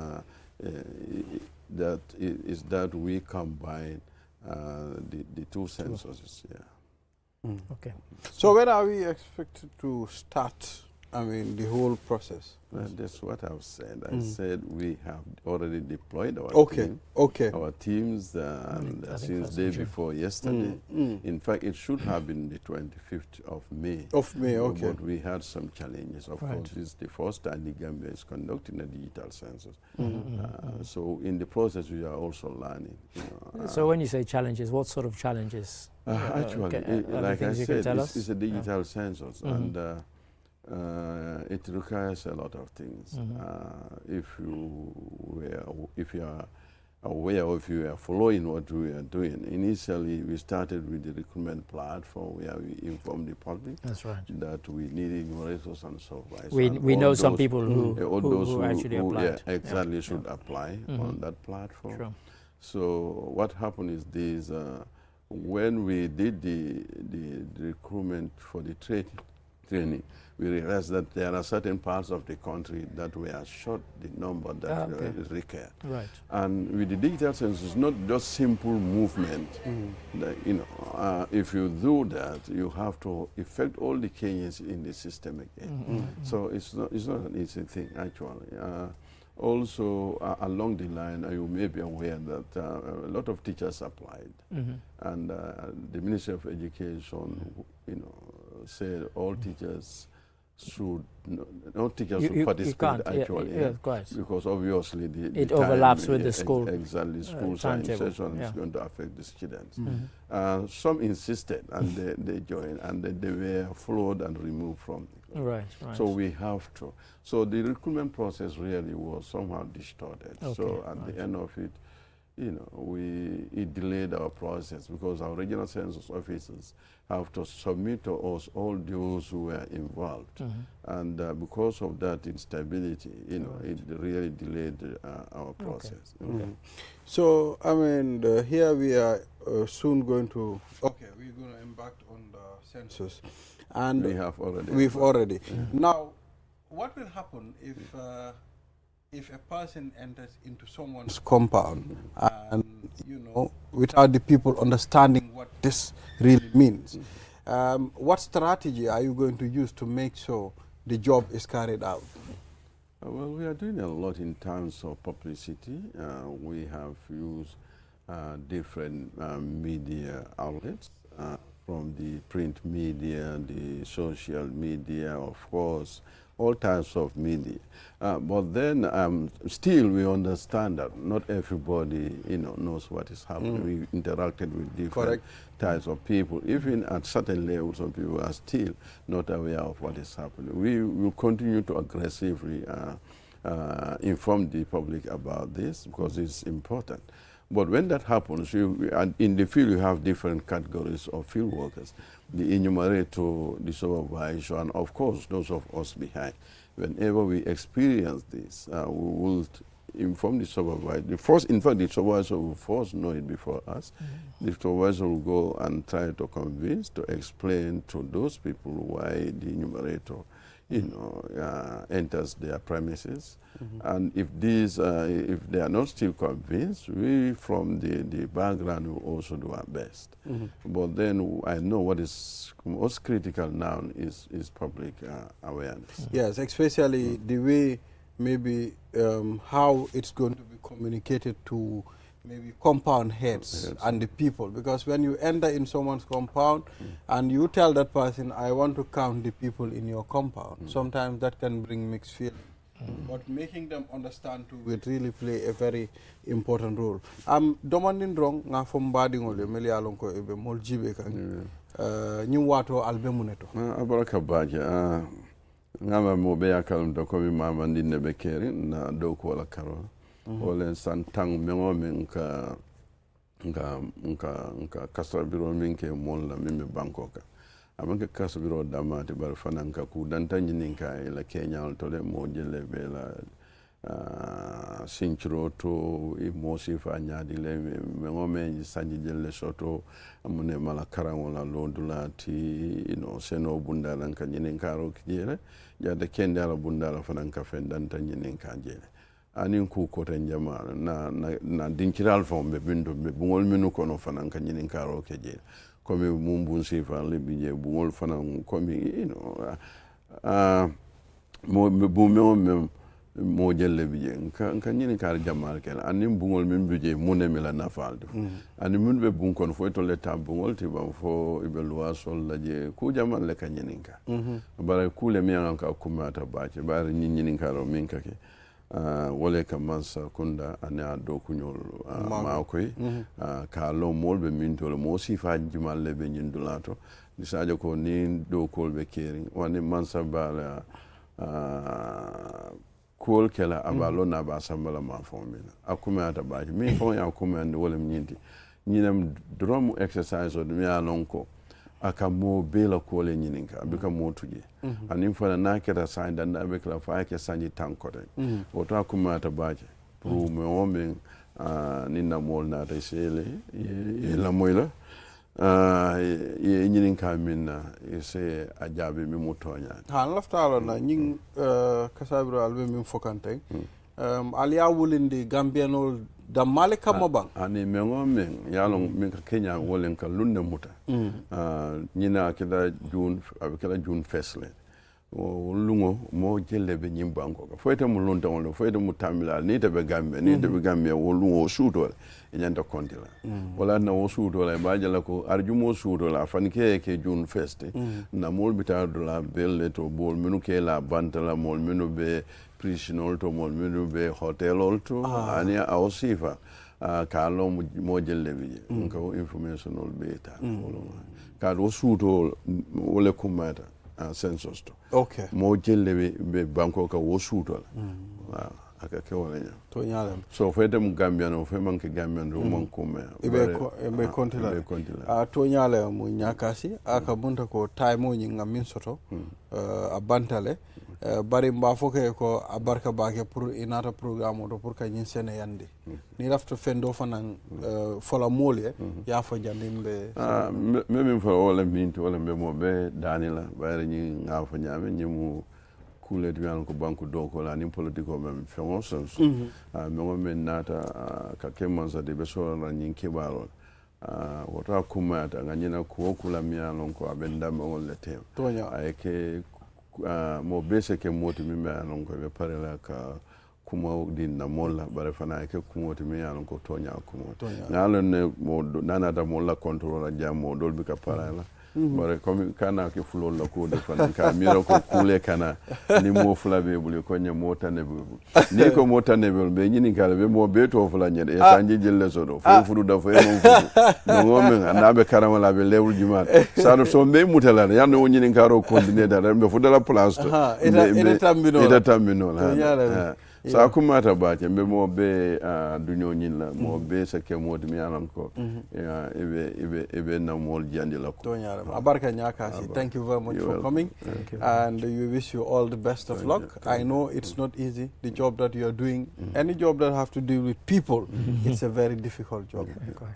That we combine the two censuses. Okay. So when are we expected to start I mean, the whole process? That's what I've said. I said we have already deployed our team. Our teams since day before yesterday. In fact, it should have been the 25th of May. But we had some challenges. Of course, it's the first time the Gambia is conducting a digital census. So in the process, we are also learning. So when you say challenges, what sort of challenges? Actually, like I said, it's a digital census, and it requires a lot of things. If you are aware of, you are following what we are doing. Initially, we started with the recruitment platform where we informed the public that we need enumerators and supervisors. We know some people who actually applied. Should apply on that platform. So what happened is this. When we did the recruitment for the training, we realized that there are certain parts of the country that were short the number that is required. And with the digital census, it's not just simple movement. If you do that, you have to effect all the changes in the system again. So it's not an easy thing, actually. Also, along the line, you may be aware that a lot of teachers applied, and the Ministry of Education, said all teachers should participate actually, because obviously it overlaps with the school. Exactly, school science session is going to affect the students. Some insisted, and they joined, and they were followed and removed from it. So we have to. So the recruitment process really was somehow distorted. So at the end of it, it delayed our process because our regional census officers have to submit to us all those who were involved. And because of that instability, it really delayed our process. So, I mean, here we are soon going to, we're going to embark on the census. And we've already. Now, what will happen if a person enters into someone's compound and, without the people understanding what this really means? What strategy are you going to use to make sure the job is carried out? Well, we are doing a lot in terms of publicity. We have used different media outlets, from the print media, the social media, of course, all types of media. But then still we understand that not everybody knows what is happening. We interacted with different types of people. Even at certain levels, some people are still not aware of what is happening. We will continue to aggressively inform the public about this because it's important. But when that happens, in the field you have different categories of field workers. The enumerator, the supervisor, and of course those of us behind. Whenever we experience this, we will inform the supervisor. The supervisor will first know it before us. The supervisor will go and try to convince, to explain to those people why the enumerator enters their premises. And if they are not still convinced, we from the background will also do our best. But then I know what is most critical now is public awareness. Yes, especially the way maybe how it's going to be communicated to maybe compound heads and the people, because when you enter in someone's compound and you tell that person, I want to count the people in your compound, sometimes that can bring mixed feelings. But making them understand too will really play a very important role. Domandin wrong nga from badingole meli alonko ebe mol jibe kan ñu wato albemuneto abaraka baja ngama mo be yakal do ko mi mama ndine be keri na do ko la karo olen santang mengo men nka kasabiro min ke mol la min be bankoka amanke kasabiro damati bar fananka ku danta nyininka la Kenya to le mo jele be la sinchro to imosi fa nyaadi le mengo men sanji jelle soto amune mala karangola londula ti seno bundala kan nyininka ro kijele jada kendala bundala fananka fendanta nyininka jele anin ku ko tan jama na dinkiral fombe bindo be bungol minu kono fananka nyininka ro kijele komi mumbun sifa le bije bungol fanan komi mo jelle bije nka nyini kar jamal kel anim bungol min bije mune mila nafaldu ani mun be bun kon fo to le bungol ti bam fo ibe luwa sol laje ku jamal le kanyininka bare kule mi an ka kumata baake bare nyini karo min kake wole ka mansa kunda ana do kunyol ma koy ka lo molbe min to mo sifa jimal le be nyindulato ni sajo ko ni do kolbe kering wani mansa bala kol kela abalo na ba sambala ma fomina akuma ata ba mi fon ya kuma and wala nyindi nyinam drum exercise od mi anonko aka mo bela kole nyininka abika mo tuje anim fana na keta sign dan abika fa ke sanji tankote oto akuma ata ba pro me omen ninna mol na ta sele la moyla ye ñinin ka min se ajabe mi mutonya han laftalo na ñing kasabiro albe mi fokante aliya wulindi gambianol da malika mabang ani mengo men yalon min ka kenya wolen ka lunde muta ñina kida june abikala june fesle lungo mo jelle be nyim banko ko foyta mu lunta wala foyta mu tamila ni te be gambe wo lungo suuto e nyanta kontila wala na wo suuto la ba jala ko arjumo suuto la fan ke june feste na mol bita do la belle to bol minu ke la bantala mol minu be prisonol to mol minu be hotelol to ani awsifa ka lo mo jelle be ko information ol beta ka do suuto wala kumata census to okay mo jelle be banko ka wo suuto la aka ke wala nya to nyaalam so fete mu gambiano fe man ke gambiano man ko me be kontila to nyaala mu nyakasi aka bunta ko time o nyinga min soto a bantale bari mba foke ko abarka baake pour inata programme to pour ka nyin sene yande ni rafto fendo fanan fola molye ya fo jandimbe même fo wala minto wala be mo be danila bari nyi ngafo nyame nyimu kule diwan ko banku do ko la ni politiko même fengo sens me men nata ka kemanza de be so la nyin kebaro wota kumata nganyina ko kula mialon ko abenda mo le tem tonya ayke mo bese ke moti mi me anon ko be pare la ka kuma din na molla bare fana ke kuma to mi anon ko tonya kuma ngalon ne mo nana da molla control jamo dol bi ka pare la bare comme kana ke fulol la ko de fana ka mira ko kule kana ni mo fula be buli ko nya mota ne ni ko mota ne be nyini kala be mo be to fula nya e sanji jelle so do fo fudu da fo e mo fudu no men anabe karama la be lewul jumat sa do so be mutala ya no nyini karo continuer da be fu dala place to ita tambino la sa kumata ba ke be mo be dunyo nyilla mo be sa ke mo mi anan ko ebe na mol jandi la ko abarka nyakasi thank you very much for coming and we wish you all the best of luck. I know it's not easy, the job that you are doing, any job that have to deal with people, it's a very difficult job,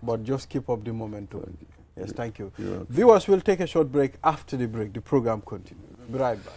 but just keep up the momentum. Yes, thank you. Viewers, will take a short break. After the break, the program continues. Be right back.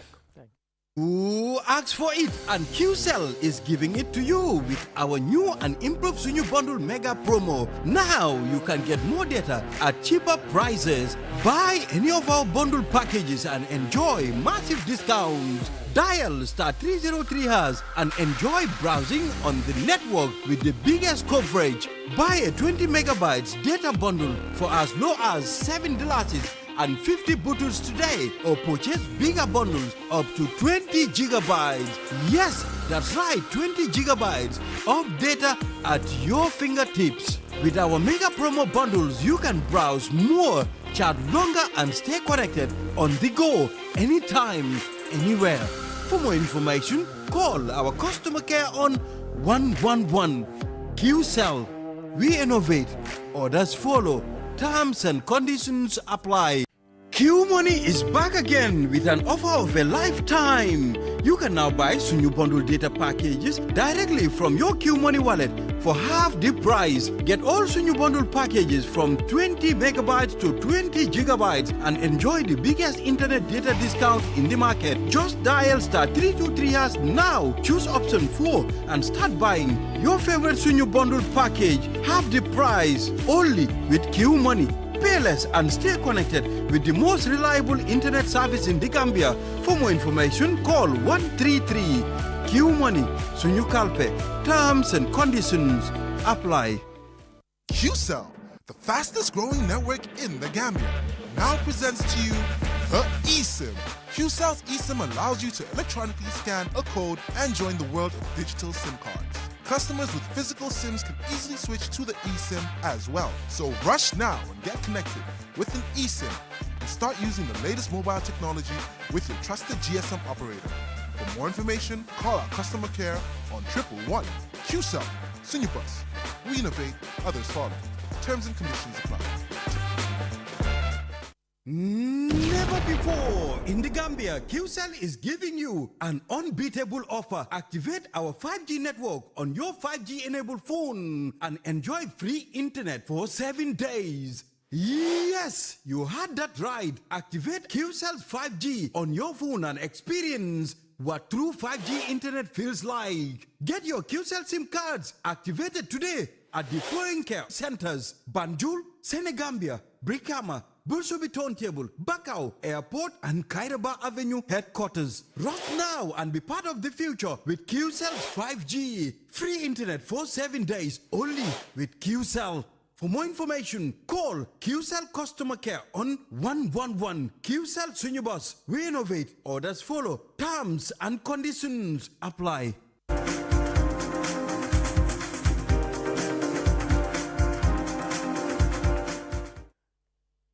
Who asked for it? And QCell is giving it to you with our new and improved Sunyu Bundle Mega Promo. Now you can get more data at cheaper prices. Buy any of our bundle packages and enjoy massive discounts. Dial *303# and enjoy browsing on the network with the biggest coverage. Buy a 20 megabytes data bundle for as low as $7 and 50 bottles today, or purchase bigger bundles up to 20 gigabytes. Yes, that's right, 20 gigabytes of data at your fingertips. With our mega promo bundles, you can browse more, chat longer, and stay connected on the go, anytime, anywhere. For more information, call our customer care on 111. QCell, we innovate, others follow. Terms and conditions apply. Q Money is back again with an offer of a lifetime. You can now buy Sunyu Bundle data packages directly from your Q Money wallet for half the price. Get all Sunyu Bundle packages from 20 megabytes to 20 gigabytes and enjoy the biggest internet data discount in the market. Just dial *323# now, choose option 4 and start buying your favorite Sunyu Bundle package half the price only with Q Money. Pay less and stay connected with the most reliable internet service in the Gambia. For more information, call 133 Q Money, Sunyu Kalpe. Terms and conditions apply. QCell, the fastest growing network in the Gambia, now presents to you the eSIM. QCell's eSIM allows you to electronically scan a code and join the world of digital SIM cards. Customers with physical SIMs can easily switch to the eSIM as well. So rush now and get connected with an eSIM and start using the latest mobile technology with your trusted GSM operator. For more information, call our customer care on 111. QCell, Sunubus. We innovate, others follow. Terms and conditions apply. Never before in the Gambia, QCell is giving you an unbeatable offer. Activate our 5G network on your 5G-enabled phone and enjoy free internet for 7 days. Yes, you heard that right. Activate QCell's 5G on your phone and experience what true 5G internet feels like. Get your QCell SIM cards activated today at the following care centers: Banjul, Senegambia, Brikama, Bulsubi Turntable, Bakau Airport, and Kairaba Avenue headquarters. Rock now and be part of the future with QCell's 5G. Free internet for 7 days only with QCell. For more information, call QCell Customer Care on 111. QCell Sunubus. We innovate. Orders follow. Terms and conditions apply.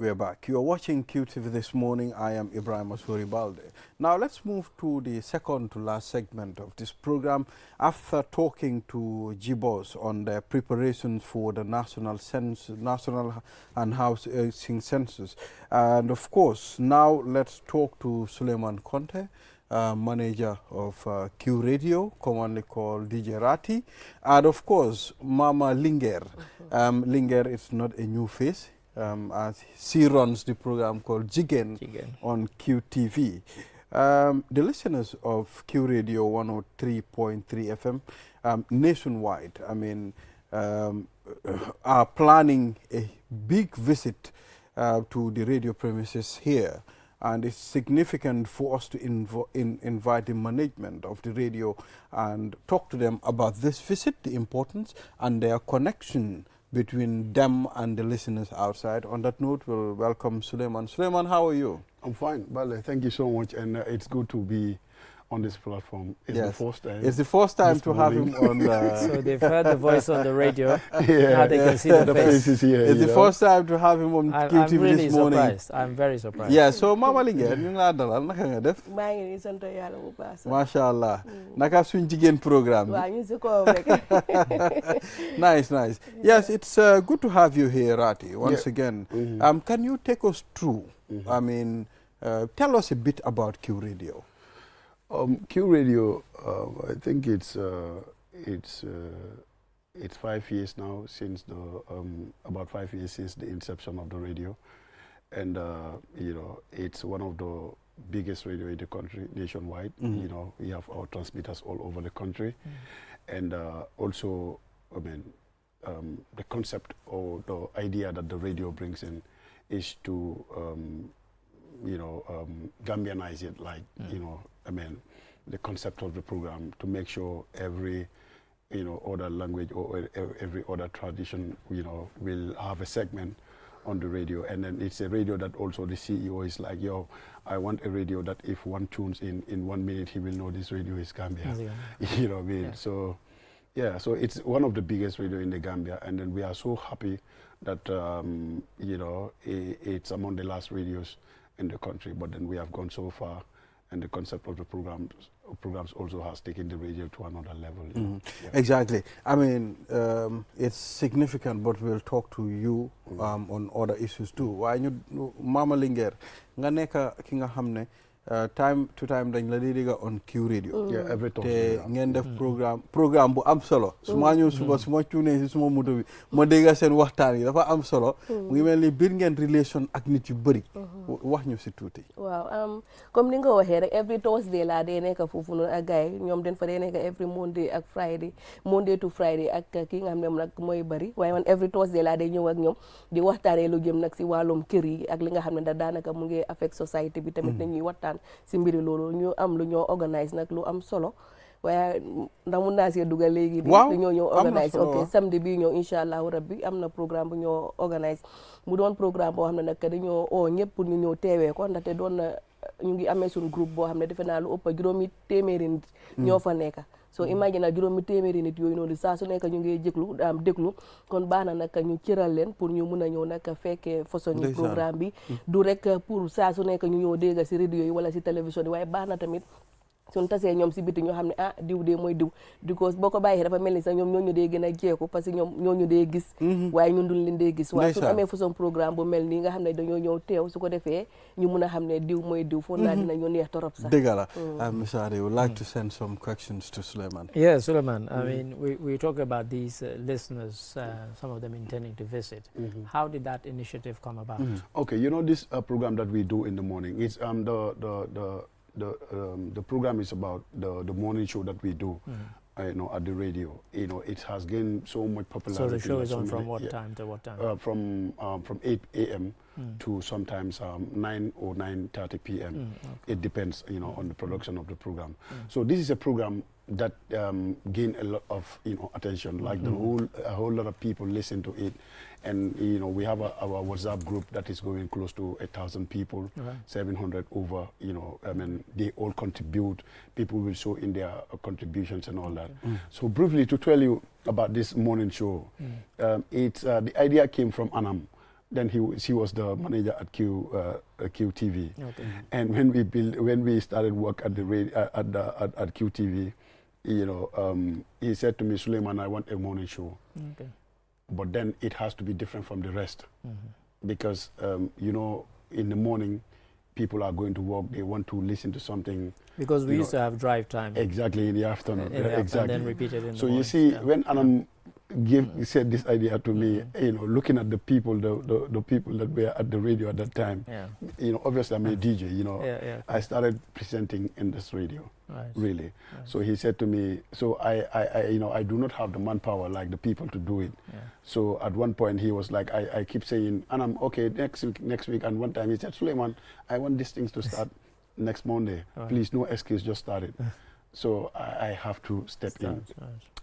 We are back. You are watching QTV this morning. I am Ibrahim Asuri Balde. Now let's move to the second to last segment of this program. After talking to Jibos on their preparations for the national and housing census, and of course now let's talk to Suleiman Conte, manager of Q Radio, commonly called DJ Rati, and of course Mama Linger. Linger is not a new face. As she runs the program called Jigen on QTV. The listeners of Q Radio 103.3 FM nationwide, I mean, are planning a big visit to the radio premises here. And it's significant for us to invite the management of the radio and talk to them about this visit, the importance, and their connection between them and the listeners outside. On that note, we'll welcome Suleiman. Suleiman, how are you? I'm fine, Bale. Thank you so much, and it's good to be on this platform. It's the first time. It's the first time to have him on. So they've heard the voice on the radio. Yeah. Now they can see the face. Faces here. It's the first time to have him on QTV I'm really this morning. Surprised. I'm very surprised. Yeah. So Mama Linguère, ñu ngi laa dalal naka nga def? maa ngi nii sant yàlla bu baax. Masha Allah. Naka suñ jigéen programme. Waaw ñu si ko rek. Nice. Yes, it's good to have you here, Rati, once again. Can you take us through? I mean, tell us a bit about Q Radio. Q Radio, I think it's 5 years now since about 5 years since the inception of the radio, and you know, it's one of the biggest radio in the country nationwide. You know, we have our transmitters all over the country, and also, I mean, the concept or the idea that the radio brings in is to you know, Gambianize it, like, you know, I mean, the concept of the program to make sure every, you know, other language or every other tradition, you know, will have a segment on the radio. And then it's a radio that also the CEO is like, yo, I want a radio that if one tunes in 1 minute, he will know this radio is Gambia. You know what I mean? Yeah. So, yeah, so it's one of the biggest radio in the Gambia. And then we are so happy that, you know, it's among the last radios in the country, but then we have gone so far, and the concept of the programs also has taken the radio to another level. You know? Exactly. I mean, it's significant, but we'll talk to you on other issues too. Why you, Mama Linger, nga neka ki nga xamne time to time dañ la dégg on Q radio. Yeah, every Thursday. te ngeen def programme bu am solo. su ma ñëw suba su ma cuunee si suma moto bi ma dégg seen waxtaan yi dafa am solo. mu ngi mel ni biir ngeen relation ak nit yu bëri. wax ñu si tuuti. waaw comme ni nga ko waxee rek every Thursday laa dee nekk foofu noonu ak gars yi ñoom dañ fa dee nekk every Monday ak Friday Monday to Friday ak ki nga xam ne nag mooy bëri waaye man every Thursday laa dee ñëw ak ñoom di waxtaanee lu jëm nag si wàllum kër yi ak li nga xam ne daanaka mu ngi affect society bi tamit nañuy waxtaan si mbiri loolu ñu am lu ñoo organise nag lu am solo waaye ndax mun naa see dugal léegi di lu ñoo ñëw organise ok samedi bii ñëw incha allahu rabbi am na programme bu ñoo organise mu doon programme boo xam ne nag dañoo oo ñëpp pour ñu ñëw teewee ko ndaxte doon na ñu ngi amee suñu groupe boo xam ne defe naa lu ëpp juróomi téeméeri nit ñoo fa nekk so imagine na juróomi téeméeri nit yooyu noonu saa su nekk ñu ngi déglu kon baax na nag ñu cëral leen pour ñu mun a ñëw nag fekkee façon programme bi du rek pour saa su nekk ñu ñëw dégg si radio yi wala si télévision yi waaye baax na tamit suñ tasee ñoom si biti ñoo xam ne diw dee mooy diw because boo ko bàyyee dafa mel ni sax ñoom ñooñu dee gën a jeeku parce que ñoom ñooñu dee gis waaye ñun duñ leen dee gis waaye suñ amee façon programme bu mel nii nga xam ne dañoo ñëw teew su ko defee ñu mun a xam ne diw mooy diw foog naa dinañu neex torop sax dëgg la Mr. Ade would like to send some questions to Suleiman. Yeah, Suleiman, I mean we talk about these listeners, some of them intending to visit. How did that initiative come about? Okay, you know this program that we do in the morning, it's the program is about the morning show that we do, you know, at the radio. You know, it has gained so much popularity. So the show is on from what time to what time? From 8 a.m. to sometimes 9 or 9:30 p.m. It depends, you know, on the production of the program. So this is a program that gained a lot of, you know, attention. Like a whole lot of people listen to it. And, you know, we have our WhatsApp group that is going close to 1,000 people, 700 over, you know, I mean, they all contribute. People will show in their contributions and all that. So briefly to tell you about this morning show, it's the idea came from Anam. Then he was the manager at QTV. And when we started work at the at QTV, you know, he said to me, Suleiman, I want a morning show. But then it has to be different from the rest. Because, you know, in the morning, people are going to work, they want to listen to something. Because we used to have drive time. Exactly, in the afternoon. Exactly. And then repeated in the So morning. you see, when Anam said this idea to me, you know, looking at the people, the people that were at the radio at that time, you know, obviously I'm a DJ, you know, I started presenting in this radio, really. So he said to me, so I you know, I do not have the manpower like the people to do it. So at one point he was like, I keep saying, and I'm okay, next week, and one time he said, Suleiman, I want these things to start next Monday. Please, no excuse, just start it. So I have to step in.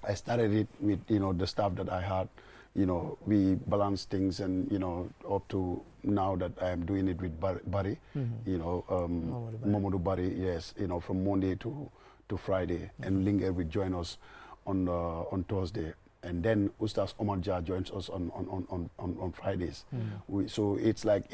I started it with, you know, the staff that I had. You know, we balanced things, and, you know, up to now that I am doing it with Barry, you know, Mamadou Barry, yes, you know, from Monday to Friday, and Linger will join us on Thursday. And then Ustaz Omar Jah joins us on Fridays. So it's like,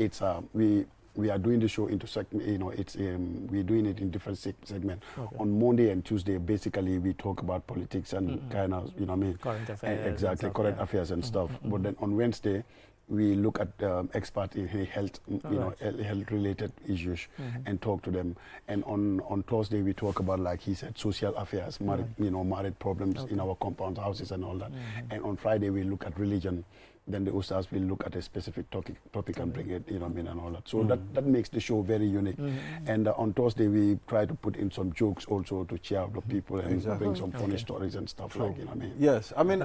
we are doing the show into segment, you know, it's we're doing it in different segments. On Monday and Tuesday, basically we talk about politics and kind of, you know what I mean? Current affairs. Exactly, current affairs and stuff. But then on Wednesday, we look at experts in health, you know, health-related issues, and talk to them. And on Thursday, we talk about, like he said, social affairs, married problems in our compounds, houses, and all that. And on Friday, we look at religion. Then the Ustaz will look at a specific topic and bring it, you know what I mean, and all that. So that makes the show very unique. And on Thursday, we try to put in some jokes also to cheer up the people and bring some funny stories and stuff like, you know what I mean. Yes, I mean,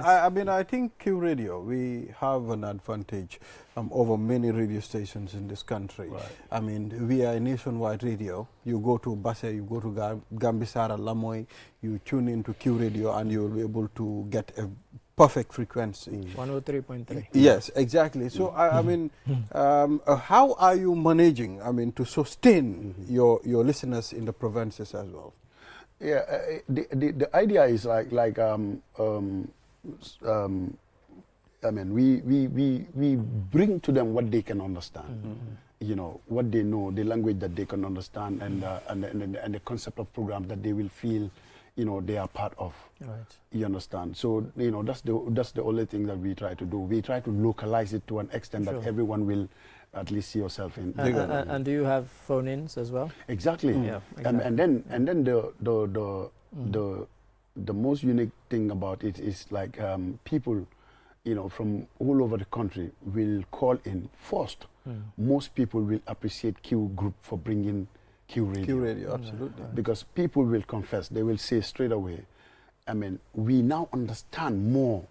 I think Q Radio, we have an advantage over many radio stations in this country. I mean, we are a nationwide radio. You go to Basse, you go to Gambisara, Lamoy, you tune into Q Radio, and you'll be able to get a perfect frequency. 103.3. Yes, exactly. So, I mean, how are you managing, I mean, to sustain your listeners in the provinces as well? Yeah, the idea is like I mean, we bring to them what they can understand. You know, what they know, the language that they can understand, and the concept of program that they will feel, they are part of. Right. You understand? So, that's the only thing that we try to do. We try to localize it to an extent that everyone will at least see yourself in. And do you have phone-ins as well? Exactly. Yeah, exactly. And then the most unique thing about it is like people, from all over the country will call in first. Most people will appreciate Q Group for bringing Q Radio. Q Radio, absolutely. Because people will confess, they will say straight away, I mean, we now understand more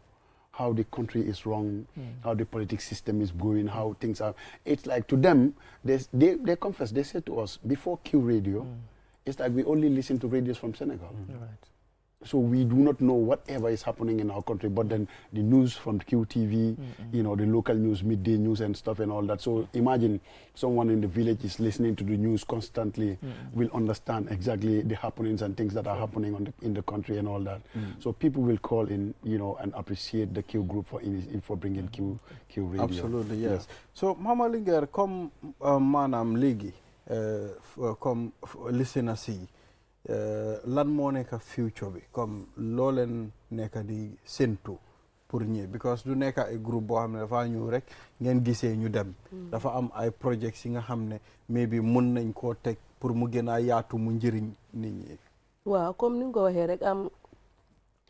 how the country is wrong, how the political system is going, how things are. It's like to them, they confess, they say to us, before Q Radio, it's like we only listen to radios from Senegal. Right. So we do not know whatever is happening in our country, but then the news from QTV, the local news, midday news and stuff and all that. So imagine someone in the village is listening to the news constantly, will understand exactly the happenings and things that are happening in the country and all that. So people will call in, and appreciate the Q Group for bringing Q Radio. Absolutely, yes. Yeah. So Mama Linger, comme manam ligi, comme listener si. Lan moo nekk future bi comme loo leen nekk di séntu pour ñi because du nekk ay groupe boo xam ne dafa ñëw rek ngeen gisee ñu dem dafa am ay projects yi nga xam ne maybe mun nañ koo teg pour mu gën a yaatu mu njëriñ nit ñi. waaw comme ni nga ko waxee rek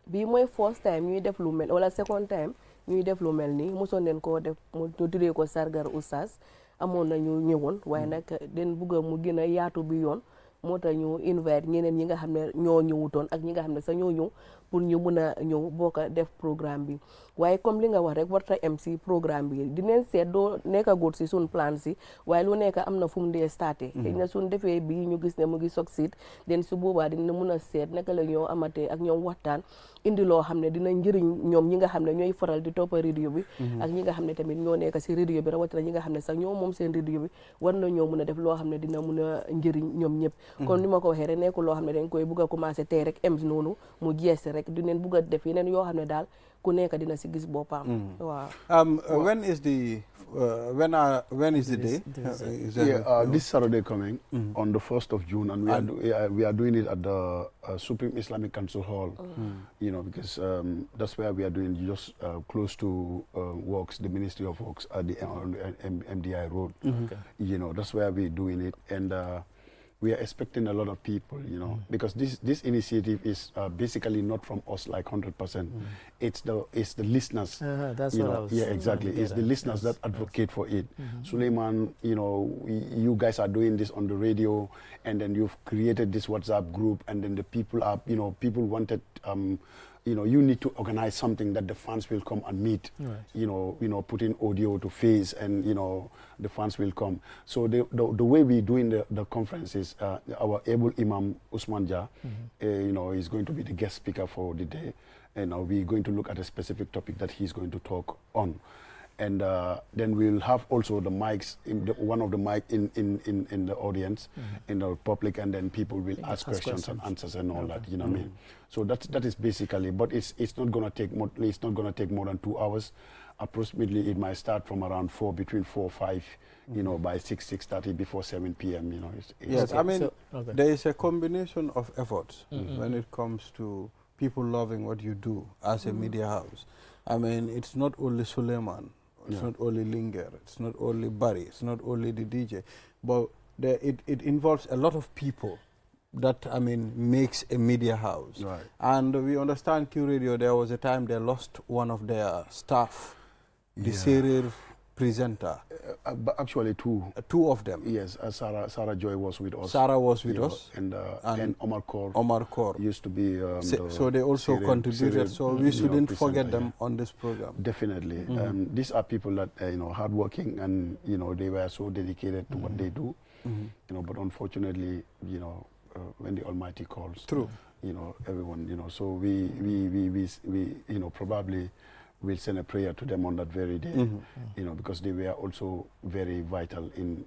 bii mooy first time ñuy def lu mel wala second time ñuy def lu mel nii mosoon nañ koo def mu tuddee ko sargar oustaz amoon nañu ñëwoon waaye nag den bugg mu gën a yaatu bi yoon moo tax ñu invite ñeneen ñi nga xam ne ñoo ñëwutoon ak ñi nga xam ne sax ñoo ñëw pour ñu mën a ñëw bokk def programme bi waaye comme li nga wax rek warta MC programme bi dinañ seet doo nekk góor si suñ plan si waaye lu nekk am na fu mu dee starté xëy na suñ defee bii ñu gis ne mu ngi succeed den su boobaa dina mën a seet naka la ñoo amatee ak ñoom waxtaan indi loo xam ne dina njëriñ ñoom ñi nga xam ne ñooy faral di toppa radio bi ak ñi nga xam ne tamit ñoo nekk si radio bi rawatina ñi nga xam ne sax ñoo moom seen radio bi war na ñoo mën a def loo xam ne dina mën a njëriñ ñoom ñëpp comme ni ma ko waxee rek nekkul loo xam ne dañ koy bugg a commencé tey rek em noonu mu jees rek dinañ bugg a def yeneen yoo xam ne daal ku nekk dina si gis boppam. waaw. When is the day? This Saturday coming on the 1st of June, and we are doing it at the Supreme Islamic Council Hall. Because that's where we are doing just close to Works, the Ministry of Works at the on MDI Road. That's where we're doing it, and we are expecting a lot of people, because this initiative is basically not from us like 100%. It's the listeners. That's what I was. Yeah, exactly. It's the listeners that advocate for it. Suleiman, you guys are doing this on the radio, and then you've created this WhatsApp group, and then the people are, people wanted. You need to organize something that the fans will come and meet. Right. Putting audio to face, and the fans will come. So the way we're doing the conference is our able Imam Usman Jah, is going to be the guest speaker for the day, and we're going to look at a specific topic that he's going to talk on. And then we'll have also the mics, one of the mic in the audience, in the public, and then people will ask questions and answers and all that. You know what I mean? So that is basically. But it's not gonna take more. It's not gonna take more than 2 hours. Approximately, it might start from around between 4 or 5. By 6:30 before 7 p.m. Yes, I mean there is a combination of efforts when it comes to people loving what you do as a media house. I mean, it's not only Suleiman. It's not only Linger, it's not only Barry, it's not only the DJ, but it involves a lot of people that, makes a media house. Right. And we understand Q Radio, there was a time they lost one of their staff, the Serir presenter. But actually two. Two of them. Yes, Sarah Joy was with us. Sarah was with us. And Omar Kaur. Omar Kaur. Used to be... so they also contributed, so we shouldn't forget them on this program. Definitely. These are people that, hardworking, and, they were so dedicated to what they do. But unfortunately, when the Almighty calls, true, everyone, so we probably will send a prayer to them on that very day, because they were also very vital in,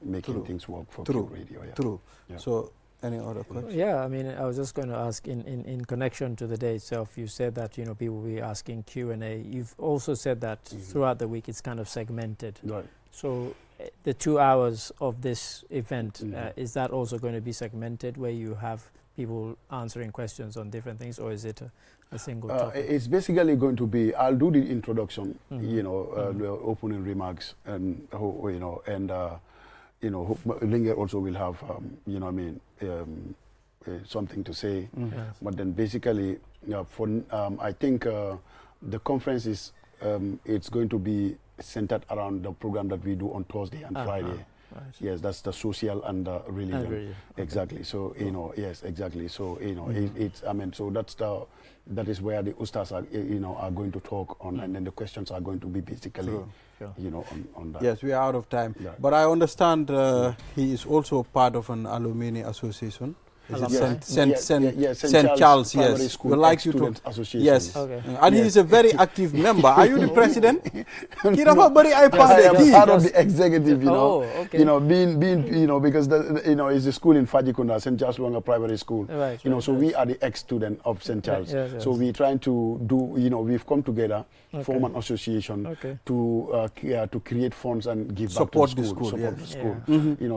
making things work for Q Radio. Yeah. True. Yeah. So, any other questions? Yeah, I was just going to ask, in connection to the day itself, you said that, people will be asking Q&A. You've also said that throughout the week it's kind of segmented. Right. So, the 2 hours of this event, is that also going to be segmented, where you have people answering questions on different things, or is it a single topic? It's basically going to be, I'll do the introduction, the opening remarks, and Linger also will have, something to say. Yes. But then basically, I think the conference is, it's going to be centered around the program that we do on Thursday and Friday. Right. Yes, that's the social and the religion. Exactly. So yes, exactly. So so that is where the ustas are going to talk on, and then the questions are going to be basically on that. Yes, we are out of time. Yeah. But I understand he is also part of an alumni association. St. Charles, yes. School, we like you to association. Yes, and he is a very active member. Are you the president? I am part of the executive. Being because it's a school in Fajikunda, St. Charles Wanga Primary School. Right, so we are the ex-student of St. Charles. Yes. So we're trying to do. We've come together, form an association to create funds and give support back to the school. Support the school.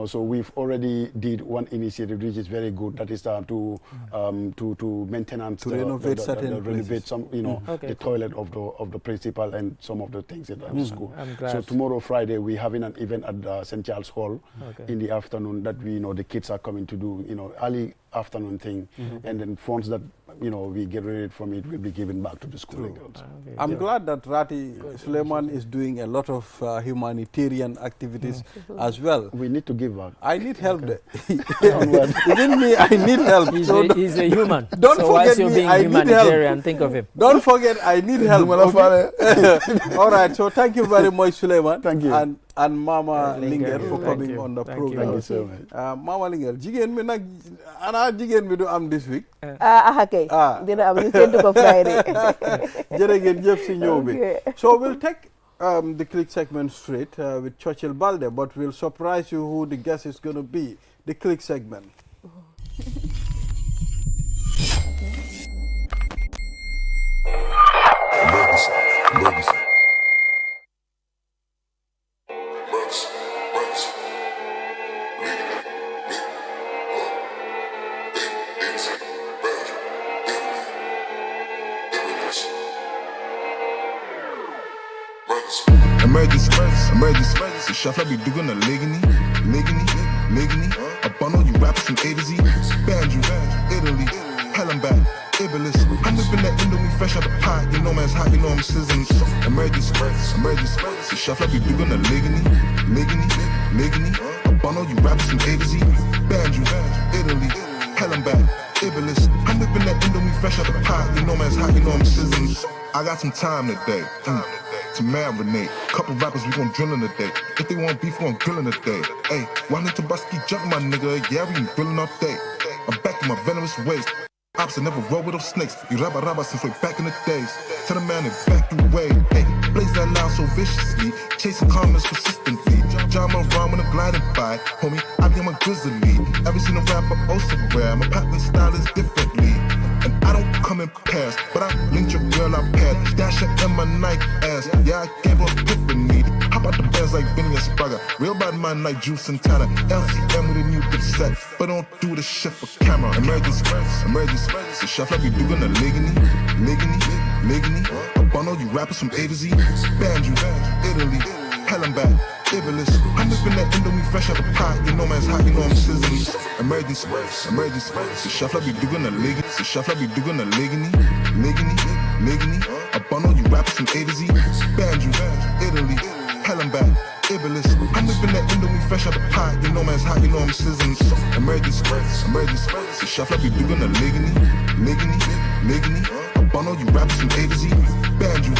So we've already did one initiative which is very good. That is to maintenance, to renovate some, the toilet of the principal and some of the things at the school. So tomorrow, Friday, we're having an event at St. Charles Hall in the afternoon that the kids are coming to do, early afternoon thing, and then funds that we generate from it will be given back to the school. I'm glad that Rati Suleiman is doing a lot of humanitarian activities as well. We need to give back. I need help. Even me, I need help. He's a human. Don't forget you me. Being I need help. Think of him. Don't forget, I need help. Okay? All right. So thank you very much, Suleiman. Thank you. And Mama Linger for coming on the program. Thank you so much. Mama Linger, jigen mi nak ana jigen mi do am this week. Okay. Dina am ñu ko Friday. Jërëjëf jëf si ñëw bi. So we'll take the click segment straight with Churchill Balde, but we'll surprise you who the guest is going to be. The click segment. Legacy. Emergency. The chef like be doing a ligany. Up on all you rappers from A to Z. Banjo, Italy, Helen back, Iblis. I'm whipping that Indomie fresh out the pot. You know man's hot, you know I'm sizzling. Emergency. The chef like be doing a ligany. Up on all you rappers from A to Z. Banjo, Italy, Helen back, Iblis. I'm whipping that Indomie fresh out the pot. You know man's hot, you know I'm sizzling. I got some time today. To marinate. Couple rappers, we gon' drill in the day. If they want beef, we gon' grill in the day. Hey, why need to busky jump, my nigga? Yeah, we been grilling all day. I'm back to my venomous ways. Ops, I never roll with those snakes. You rabba since way back in the days. Tell the man evacuate. Hey, blaze that loud so viciously. Chasing comments persistently. Drama around when I'm gliding by. Homie, I be on my grizzly. Ever seen a rapper oh so rare? My pattern style is differently. And I don't come in pairs, but I linked your girl up pairs. Dash her in my Nike ass. Yeah, I gave her epiphany. Hop out the bands like Benny and Spraga. Real bad man like Juice Santana. LCM with a new dip set. But don't do this shit for camera. Emergency. The chef like be doing a ligany. Up on all you rappers from A to Z. Banjo, Italy, Helen back, Iblis. I'm whipping that Indomie fresh out the pot. You know man's hot, you know I'm sizzling. Emergency. The chef like be doing a ligany. Up on all you rappers from A to Z. Banjo, Italy, Helen back, Iblis. I'm whipping that Indomie fresh out the pot. You know man's hot, you know I'm sizzling. Emergency. The chef like be doing a ligany. Up on all you rappers from A to Z. Banjo,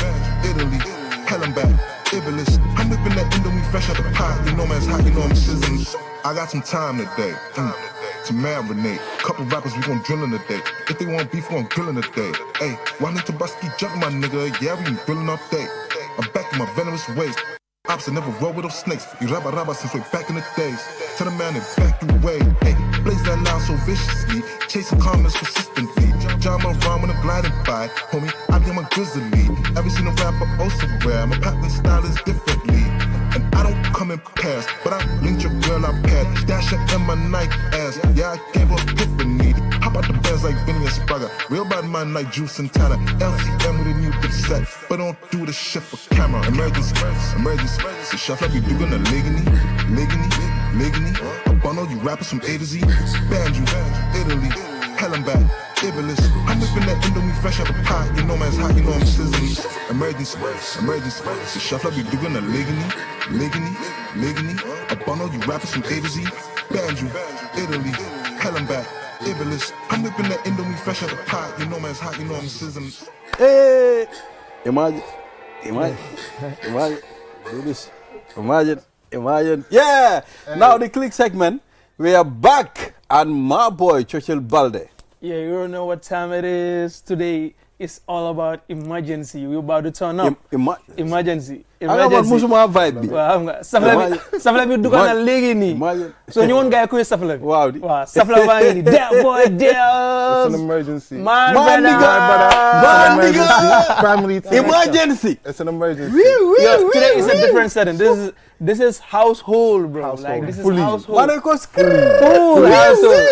Italy, Helen back, Iblis. I'm whipping that Indomie fresh out the pot. You know man's hot, you know I'm sizzling. I got some time today. To marinate. Couple rappers, we gon' drill in the day. If they want beef, we gon' grill in the day. Hey, why need to busky jump, my nigga? Yeah, we been grilling all day. I'm back to my venomous ways. Ops, I never roll with those snakes. You rabba since way back in the days. Tell the man evacuate. Hey, blaze that loud so viciously. Chasing comments persistently. Drama around when I'm gliding by. Homie, I be on my grizzly. Ever seen a rapper oh so rare? My pattern style is differently. And I don't come in pairs, but I linked your girl up pairs. Dash her in my Nike ass. Yeah, I gave her epiphany. Hop out the bad man like Juice Santana. LCM with a new dip set, but don't do the shit for camera. Emergency, emergency. The chef like we doing a ligany. I bun all you rappers from A to Z. Banjo, Italy, hell I'm back. Iblis. I'm whipping that Indomie fresh out the pot. You know man's hot, you know I'm sizzling. Emergency. The chef like we doing a ligany. I bun all you rappers from A to Z. Banjo, Italy, hell I'm back. Iblis. I'm whipping that Indomie fresh out the pot. You know man's hot, you know I'm sizzling. Hey! Imagine. Do this. Imagine. Yeah! Hey. Now the click segment. We are back and my boy, Churchill Balde. Yeah, you don't know what time it is. Today it's all about emergency. We're about to turn up. Emergency. I'm musuma vibe. Safla bi duga na legi ni. So you want guy ko safla. Wow. Safla ba ni. That boy there. It's an emergency. My brother. Family time. Emergency. It's an emergency. Yo, today is a different setting. This is household, bro. Household. Like this Fully. is household. Full household.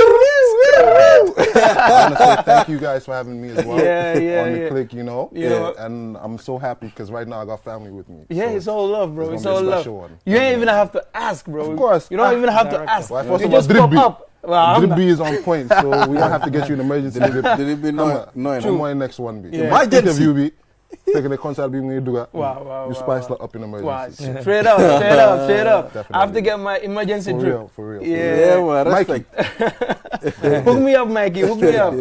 I want to say thank you guys for having me as well on the click, you know. And I'm so happy because right now I got family with me. Yeah, so it's all love, bro. It's all love. One. You ain't even have to ask, bro. Of course. You don't even have to ask. Well, you just pop up. Drip B is on point, so we don't have to get you an emergency. Did be no. I'm on next one, B. Yeah. Emergency. B. Taking the concert being when you do that. Wow. You spice that up in emergency. Wow. Straight up. Definitely. I have to get my emergency drip. For real. Yeah, well, Mikey. Hook me up, Mikey. Hook me up.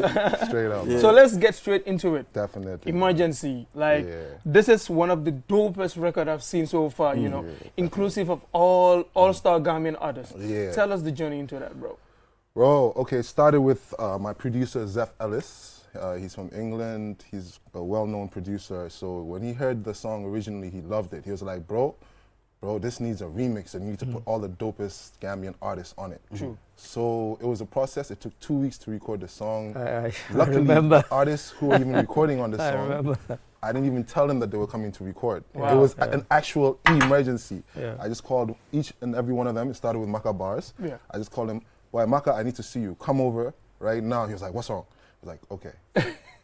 Straight up. Yeah. So let's get straight into it. Definitely. Emergency. Like, this is one of the dopest records I've seen so far, you know, inclusive of all-star Gambian artists. Yeah. Tell us the journey into that, bro. Bro, okay, it started with my producer, Zeph Ellis. He's from England. He's a well-known producer. So when he heard the song originally, he loved it. He was like, bro, this needs a remix and you need to put all the dopest Gambian artists on it. True. So it was a process. It took 2 weeks to record the song. Luckily, remember. The artists who were even recording on the song, I didn't even tell them that they were coming to record. Wow. It was an actual emergency. Yeah. I just called each and every one of them. It started with Maka Bars. Yeah. I just called him, "Why, Maka, I need to see you. Come over right now." He was like, "What's wrong?" I was like, "Okay,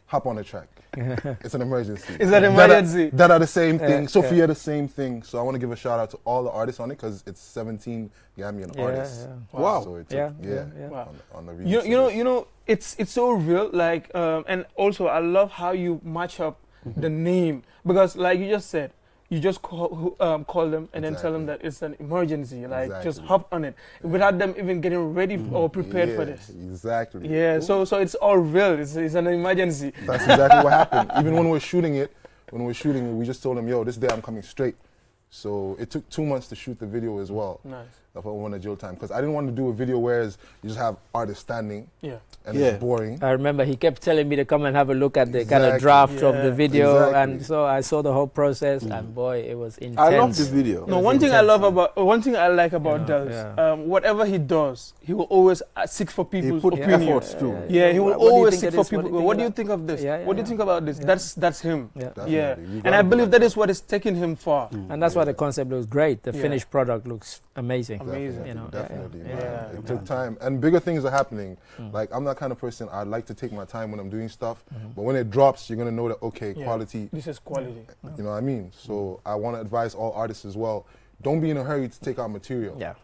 hop on the track. It's an emergency." It's an emergency. That are the same thing. Sophia, the same thing. So I want to give a shout out to all the artists on it because it's 17 Gambian artists. Yeah. Wow. So it's wow. On the remix. You know, it's so real. Like, and also I love how you match up the name because, like you just said, you just call them and then tell them that it's an emergency. Like, just hop on it without them even getting ready or prepared for this. Exactly. Yeah. So it's all real. It's an emergency. That's exactly what happened. Even when we're shooting it, we just told them, "Yo, this day I'm coming straight." So it took 2 months to shoot the video as well. Nice. Of a one jail time because I didn't want to do a video where you just have artists standing. And it's boring. I remember he kept telling me to come and have a look at the kind of draft of the video, and so I saw the whole process, and boy, it was intense. I love the video. No, one thing I like about Dels, whatever he does, he will always seek for people's opinion. Efforts too. Yeah, he will always seek for people. What do you think of this? What do you think about this? That's him. Yeah, and I believe that is what is taking him far. And that's why the concept looks great. The finished product looks amazing. Amazing. You know, definitely. It took time, and bigger things are happening. Like, I'm that kind of person. I like to take my time when I'm doing stuff, but when it drops, you're gonna know that quality. This is quality. You know what I mean? So I want to advise all artists as well. Don't be in a hurry to take out material. Yeah.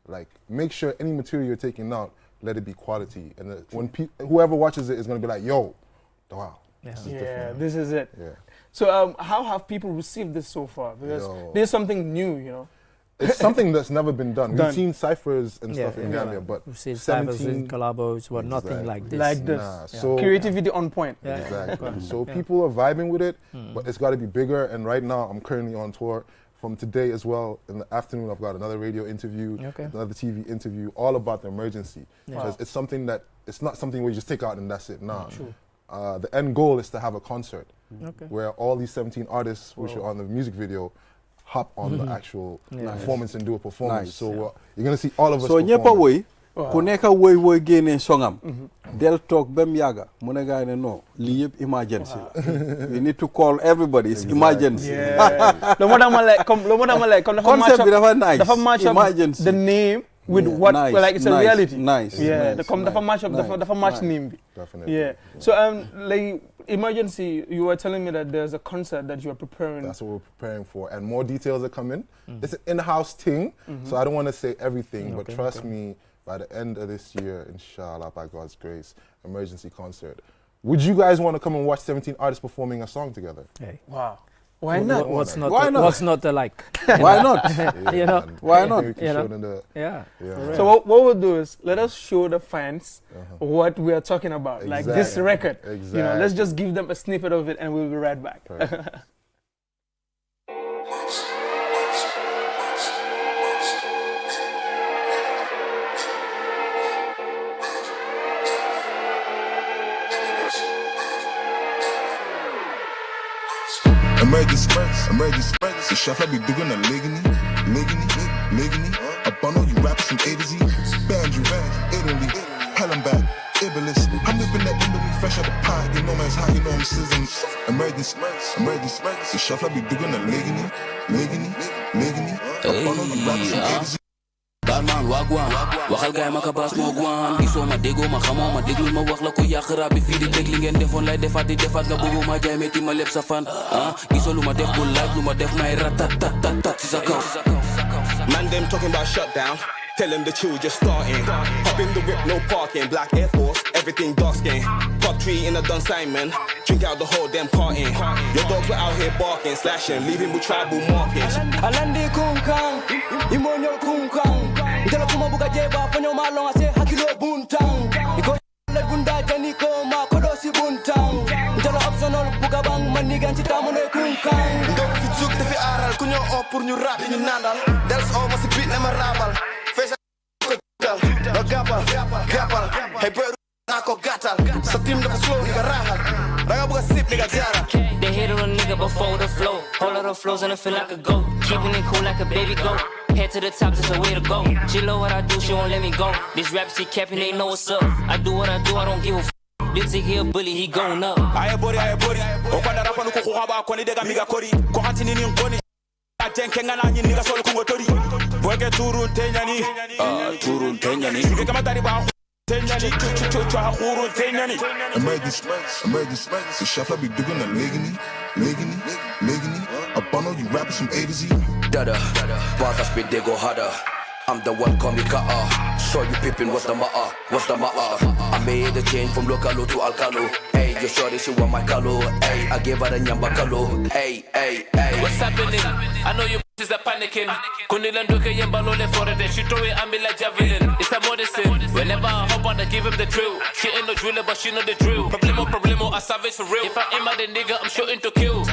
Like, make sure any material you're taking out, let it be quality, and when whoever watches it is gonna be like, "Yo, wow." This is it. Yeah. So how have people received this so far? Because there's something new, you know. It's something that's never been done. We've seen ciphers and stuff in Gambia, but we've seen ciphers and collabos, but nothing like this. Like this. Nah, so creativity on point. Exactly. So people are vibing with it, but it's got to be bigger. And right now, I'm currently on tour. From today as well, in the afternoon, I've got another radio interview, another TV interview, all about the emergency. Because it's something that, it's not something where you just take out and that's it. Nah. The end goal is to have a concert where all these 17 artists, which are on the music video, hop on the actual performance and do a performance. So you're going to see all of us So ñepa woy ku nekk woy génne songam del talk bem yaga mu ne gaay ne no li yëpp emergency la we need to call everybody, it's emergency. Lo mo dama like comme concept bi dafa nice, dafa match up the name with what like it's a reality. Nice. Yeah, the match name. Definitely. Yeah. So like emergency, you were telling me that there's a concert that you are preparing. That's what we're preparing for, and more details are coming. It's an in-house thing, so I don't want to say everything, but trust me, by the end of this year, inshallah, by God's grace, emergency concert. Would you guys want to come and watch 17 artists performing a song together? Hey. Wow. Why not? What's not the like? Why not? You know? Why not? You know? Yeah. So what we'll do is let us show the fans what we are talking about, like this record. You know, let's just give them a snippet of it, and we'll be right back. Emergency. Chef, I be doing a ligany. I bundle you rappers from A to Z. Banjo, Italy, Helen back, Iblis. I'm whipping that Indomie fresh out the pot. You know man's hot, you know I'm sizzling. Emergency. Chef, I be doing a ligany. I bundle you rappers from A to Z. Barman wagwan waxal gaay ma ka baas moo gwan gisoo ma déggoo ma xamoo ma déglul ma wax la ko yàq rab bi fii di teg li ngeen defoon lay defaat nga bëggu ma jaay metti ma lépp sa fan gisoo lu ma def bu laaj lu ma def may ratat si sa kaw. Man them talking about shutdown, tell them the chill just starting. Hop in the whip, no parking, black Air Force, everything dark skin. Pop tree in a Dun Simon, drink out the whole damn carton. Your dogs were out here barking, slashing, leaving with tribal markings. Alandi kunkang, imonyo kunkang. Ndelo kuma buka jeba, fanyo malong ase hakilo buntang. Iko le bunda jani ko ma kodosi buntang. Ndelo optional buka bang manigan cita mone kunkang. Ndok fituk tefi aral, kunyo opur ñu rap ñu nandal. Dels o masi beat na ma rabal. Face no gapal. Hey bro, nako gatal. Sa team dafa slow nigga rahal. Raga buka sip nigga jara. They hit on a nigga before the flow. Whole lot of flows and I feel like a goat. Keeping it cool like a baby goat. Head to the top, that's the way to go. She love what I do, she won't let me go. This rap she capping, they know what's up. I do what I do, I don't give a f. This here bully, he going up. Aye body. Okwanda rapa nuko kuhaba kwani dega miga kori. Ko hantini ni nkoni. Ajenke ngana nyi nigga solo kungotori. Boyke turun tenyani. Turun tenyani. Sige kama tari ba tenyani. Chuchu hurun tenyani. Emergency. Chef, I be doing a ligany. I bundle you rappers from A to Z. Dada, bars spit they go harder. I'm the one call me Ka'a. Saw you pippin', what's the ma'a? I made a change from Localo to Alcalo. Hey, you shorty, she want my calo. Hey, I gave her a nyamba calo. Hey. What's happening? I know you is a panicking. Kunilanduke yembalole for it. She throw it at me like javelin. It's a medicine. Whenever I hop on, I give him the drill. She ain't no driller, but she know the drill. Problemo, I savage for real. If I aim at the nigga, I'm shooting to kill.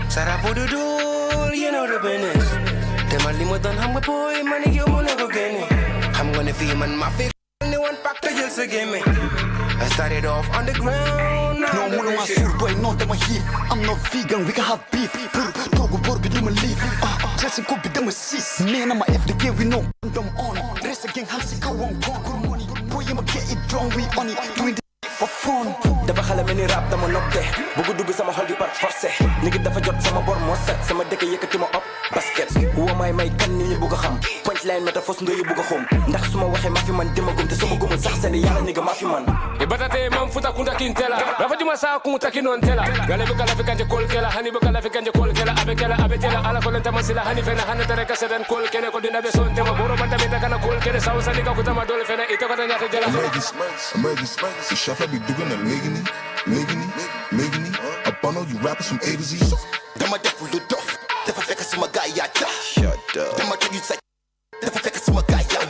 Sarapududu, you know the business. Them a limo done ham with boy, money you will never get it. I'm gonna feel man my face. Only one pack to just again me. I started off on the ground. No more on my suit, boy, not on my hip. I'm not vegan, we can have beef. Togo burger, do my leaf. Dressing could be them a sis. Me and my FDK, we know them on. Dress again, Hansi, go on, good money. Boy, I'ma get it drunk, we on it. Doing the for fun. Dafa xale mel ni rap dama noppé bëgg dugg sama xol di par forcé nigga dafa jot sama bor moo set sama dëkk yëkkati ma up basket wa may kan ni ñu bëgg xam punchline métaphore nga yu bëgg xam ndax suma waxee ma fi man dima gum te sama gumul sax seen yàlla nigga ma fi man e batate mam futa kunta kintela rafa juma sa ku taki non tela gale bu kala fi kanje kol kela hani bu kala fi kanje kol kela abetela ala ko lenta masila hani fena hanna tere ka sedan kol kene ko dina be son tema boro banta be takana kol kene saw sani ka kutama dole fena ita ko tanya jela Emergency. Chef, I be doing a ligany. I bundle you rappers from A to Z. Them a devil do duff. They for fake some guy ya. Shut up. Them a give you say. They for fake some guy ya.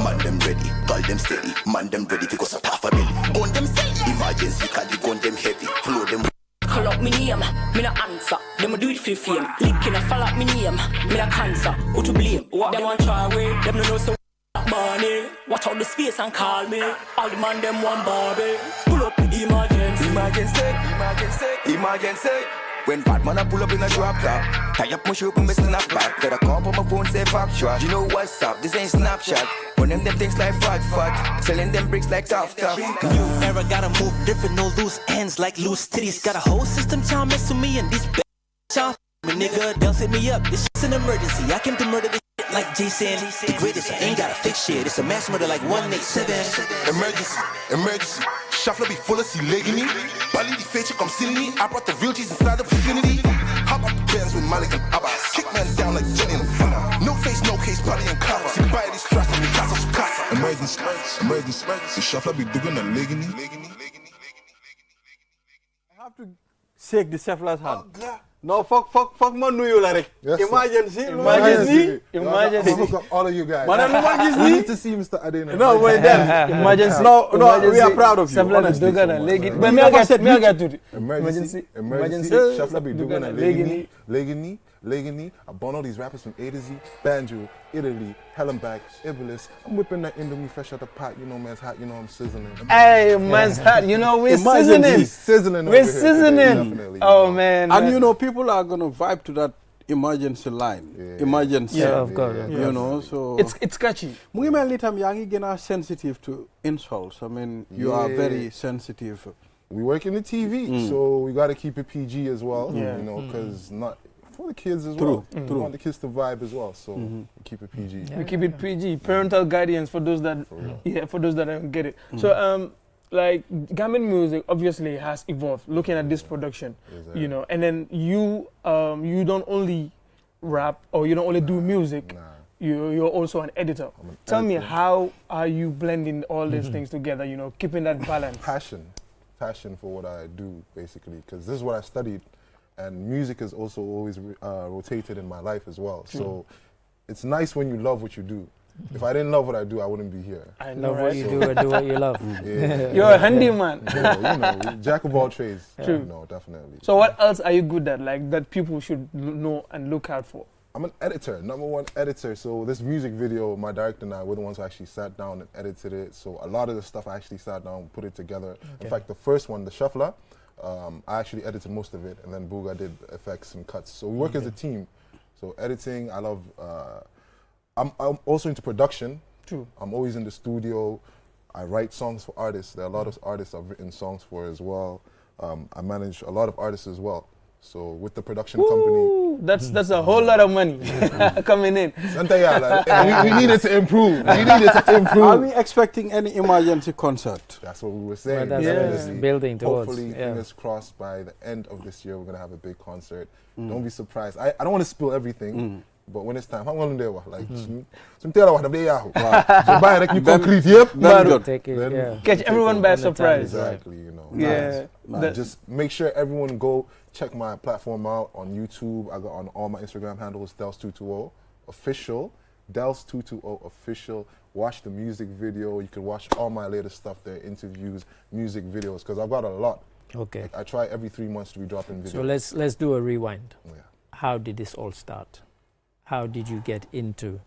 Man them ready, call them steady. Man them ready because of half a belly. Gun them steady. Emergency, call you gun them heavy. Flow them. Call up me name, me no answer. Them a do it for fame. Licking a fall up me name, me no cancer. Who to blame? Them want try away. Them no know so. Money, watch out the space and call me. All the man them one Barbie. Pull up Emergency. When Batman I pull up in a drop top, tie up my shoe and me snap back. Got a call on my phone say factual. You know what's up? This ain't Snapchat. When them things like fat, selling them bricks like tough. New era gotta move different, no loose ends like loose titties. Got a whole system trying to mess with me and this bitch. Me nigga, they'll set me up. This shit's an emergency. I came to murder this shit. lit like Jason. The greatest, I ain't gotta fix shit. It's a mass murder like 187. Emergency, emergency. Shuffler be full of legini. Bali the face come see me. I brought the real G's inside the vicinity. Hop up the bands with Malik and Abbas. Kick man down like Jenny and Fana. No face, no case, body and cover. See buy these trust and casa su casa. Emergency, emergency. Shuffler be doing a legini. I have to shake the Shuffler's hand. No, fuck man, you like emergency. Hook up all of you guys. Emergency. We need to see Mr. Adena. No, wait there. Emergency. No, we are proud of you. Honestly. But me I get to emergency. Shuffler be doing a legini. I born all these rappers from A to Z, Banjo, Italy, Hellenbach, Iblis. I'm whipping that Indomie fresh out the pot. You know, man's hot. You know, I'm sizzling. Hey, man's hot. You know, we're sizzling. We're sizzling. Oh, man. And you know, people are going to vibe to that emergency line. Emergency. Yeah, of course. You know, so. It's catchy. Mungi sensitive to insults. I mean, you are very sensitive. We work in the TV, so we got to keep it PG as well. You know, because not. For the kids as well. We want the kids to vibe as well, so we keep it PG. We keep it PG. Parental guidance for those that, for those that don't get it. So, like Gambian music obviously has evolved. Looking at this production, you know, and then you don't only rap or you don't only do music. You're also an editor. Tell me, how are you blending all these things together? You know, keeping that balance. Passion for what I do, basically, because this is what I studied. And music has also always rotated in my life as well. So it's nice when you love what you do. If I didn't love what I do, I wouldn't be here. I love what you do and do what you love. You're a handyman. You know, jack of all trades. True. You know, definitely. So what else are you good at, like that people should know and look out for? I'm an editor, #1 editor. So this music video, my director and I were the ones who actually sat down and edited it. So a lot of the stuff I actually sat down and put it together. In fact, the first one, the Shuffler, I actually edited most of it, and then Booga did effects and cuts. So we work as a team. So editing, I love. I'm also into production. True. I'm always in the studio. I write songs for artists. There are a lot of artists I've written songs for as well. I manage a lot of artists as well. So with the production company, that's a whole lot of money coming in. we needed to improve. Are we expecting any emergency concert? That's what we were saying. Well, that's building towards. Hopefully, fingers crossed, by the end of this year, we're gonna have a big concert. Don't be surprised. I don't want to spill everything. But when it's time, I'm going to do like some tell what they are. So buy like you concrete, catch everyone by surprise. Exactly, you know. Just make sure everyone go check my platform out on YouTube. I got on all my Instagram handles, Dels220 official, Dels220 official. Watch the music video. You can watch all my latest stuff there, interviews, music videos, because I've got a lot. Okay. Like, I try every 3 months to be dropping videos. So let's do a rewind. How did this all start? How did you get into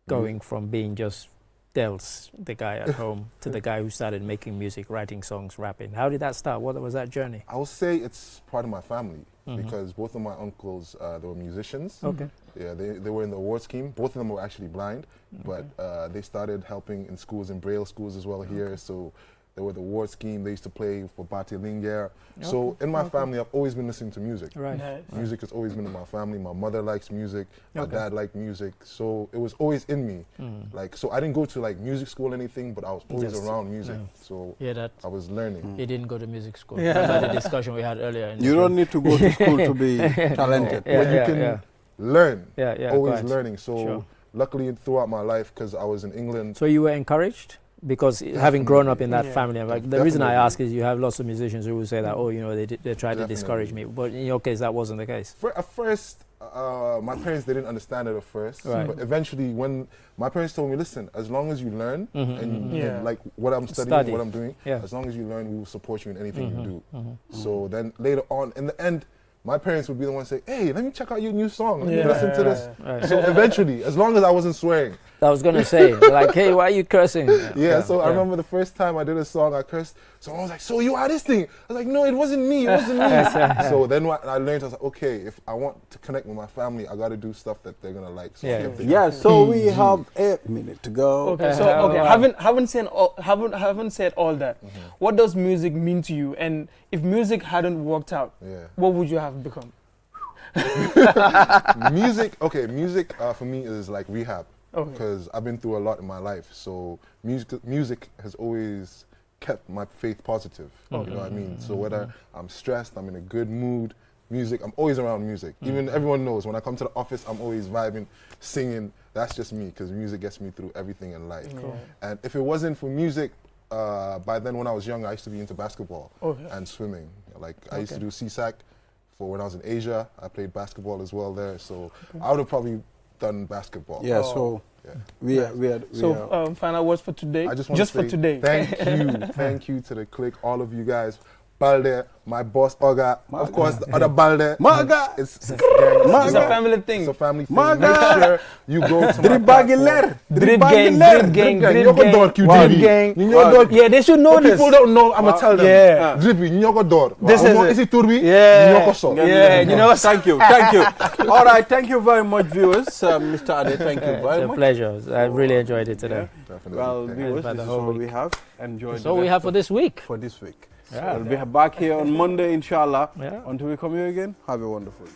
going from being just Dels, the guy at home, to the guy who started making music, writing songs, rapping? How did that start? What was that journey? I would say it's part of my family because both of my uncles, they were musicians. Okay. Yeah, they were in the award scheme. Both of them were actually blind, but they started helping in schools, in Braille schools as well here. So they were the award scheme. They used to play for Bati Linger. So in my family, I've always been listening to music. Right. Nice. Music has always been in my family. My mother likes music. My dad liked music. So it was always in me. Like, so I didn't go to like music school or anything, but I was always around music. So I was learning. You didn't go to music school. Remember the discussion we had earlier. You don't need to go to school to be talented. When you can learn. Always quite. learning. So luckily throughout my life, because I was in England. So you were encouraged? Because having grown up in that family, like the reason I ask is you have lots of musicians who will say that, oh, you know, they tried to discourage me. But in your case, that wasn't the case. At first, my parents, they didn't understand it at first. Right. But eventually, when my parents told me, listen, as long as you learn and like what I'm studying, what I'm doing, as long as you learn, we will support you in anything you do. So then later on, in the end, my parents would be the ones say, hey, let me check out your new song. Let me listen to this. Right. So eventually, as long as I wasn't swearing. I was going to say, like, hey, why are you cursing? So I remember the first time I did a song, I cursed. So I was like, so you are this thing? I was like, no, it wasn't me. It wasn't me. So then what I learned, I was like, okay, if I want to connect with my family, I got to do stuff that they're going to like. So so we have a minute to go. Okay, so haven't said all that. What does music mean to you? And if music hadn't worked out, what would you have become? Music for me is like rehab. Because I've been through a lot in my life. So music has always kept my faith positive. You know what I mean? So whether I'm stressed, I'm in a good mood, music, I'm always around music. Even everyone knows when I come to the office, I'm always vibing, singing. That's just me, because music gets me through everything in life. And if it wasn't for music, by then when I was young, I used to be into basketball and swimming. Like I used to do CSAC for when I was in Asia. I played basketball as well there. So I would have probably done basketball. Yeah, so final words for today. I just want to say for today. Thank you to the clique, all of you guys. Balde, my boss Oga, of course the other Balde. Maga, it's a family thing. It's a family thing. Make sure you go to Drip gang. Yeah, they should know this. People don't know. I'ma tell them. Yeah. Drippy, nyoko door. This is it. Turbi? Yeah. Nyoko so. Yeah. You know. Thank you. All right. Thank you very much, viewers. Mr. Ade, thank you very much. It's a pleasure. I really enjoyed it today. Well, viewers, this is what we have. Enjoyed. So we have for this week. Yeah. We'll be back here on Monday, inshallah. Until we come here again, have a wonderful day.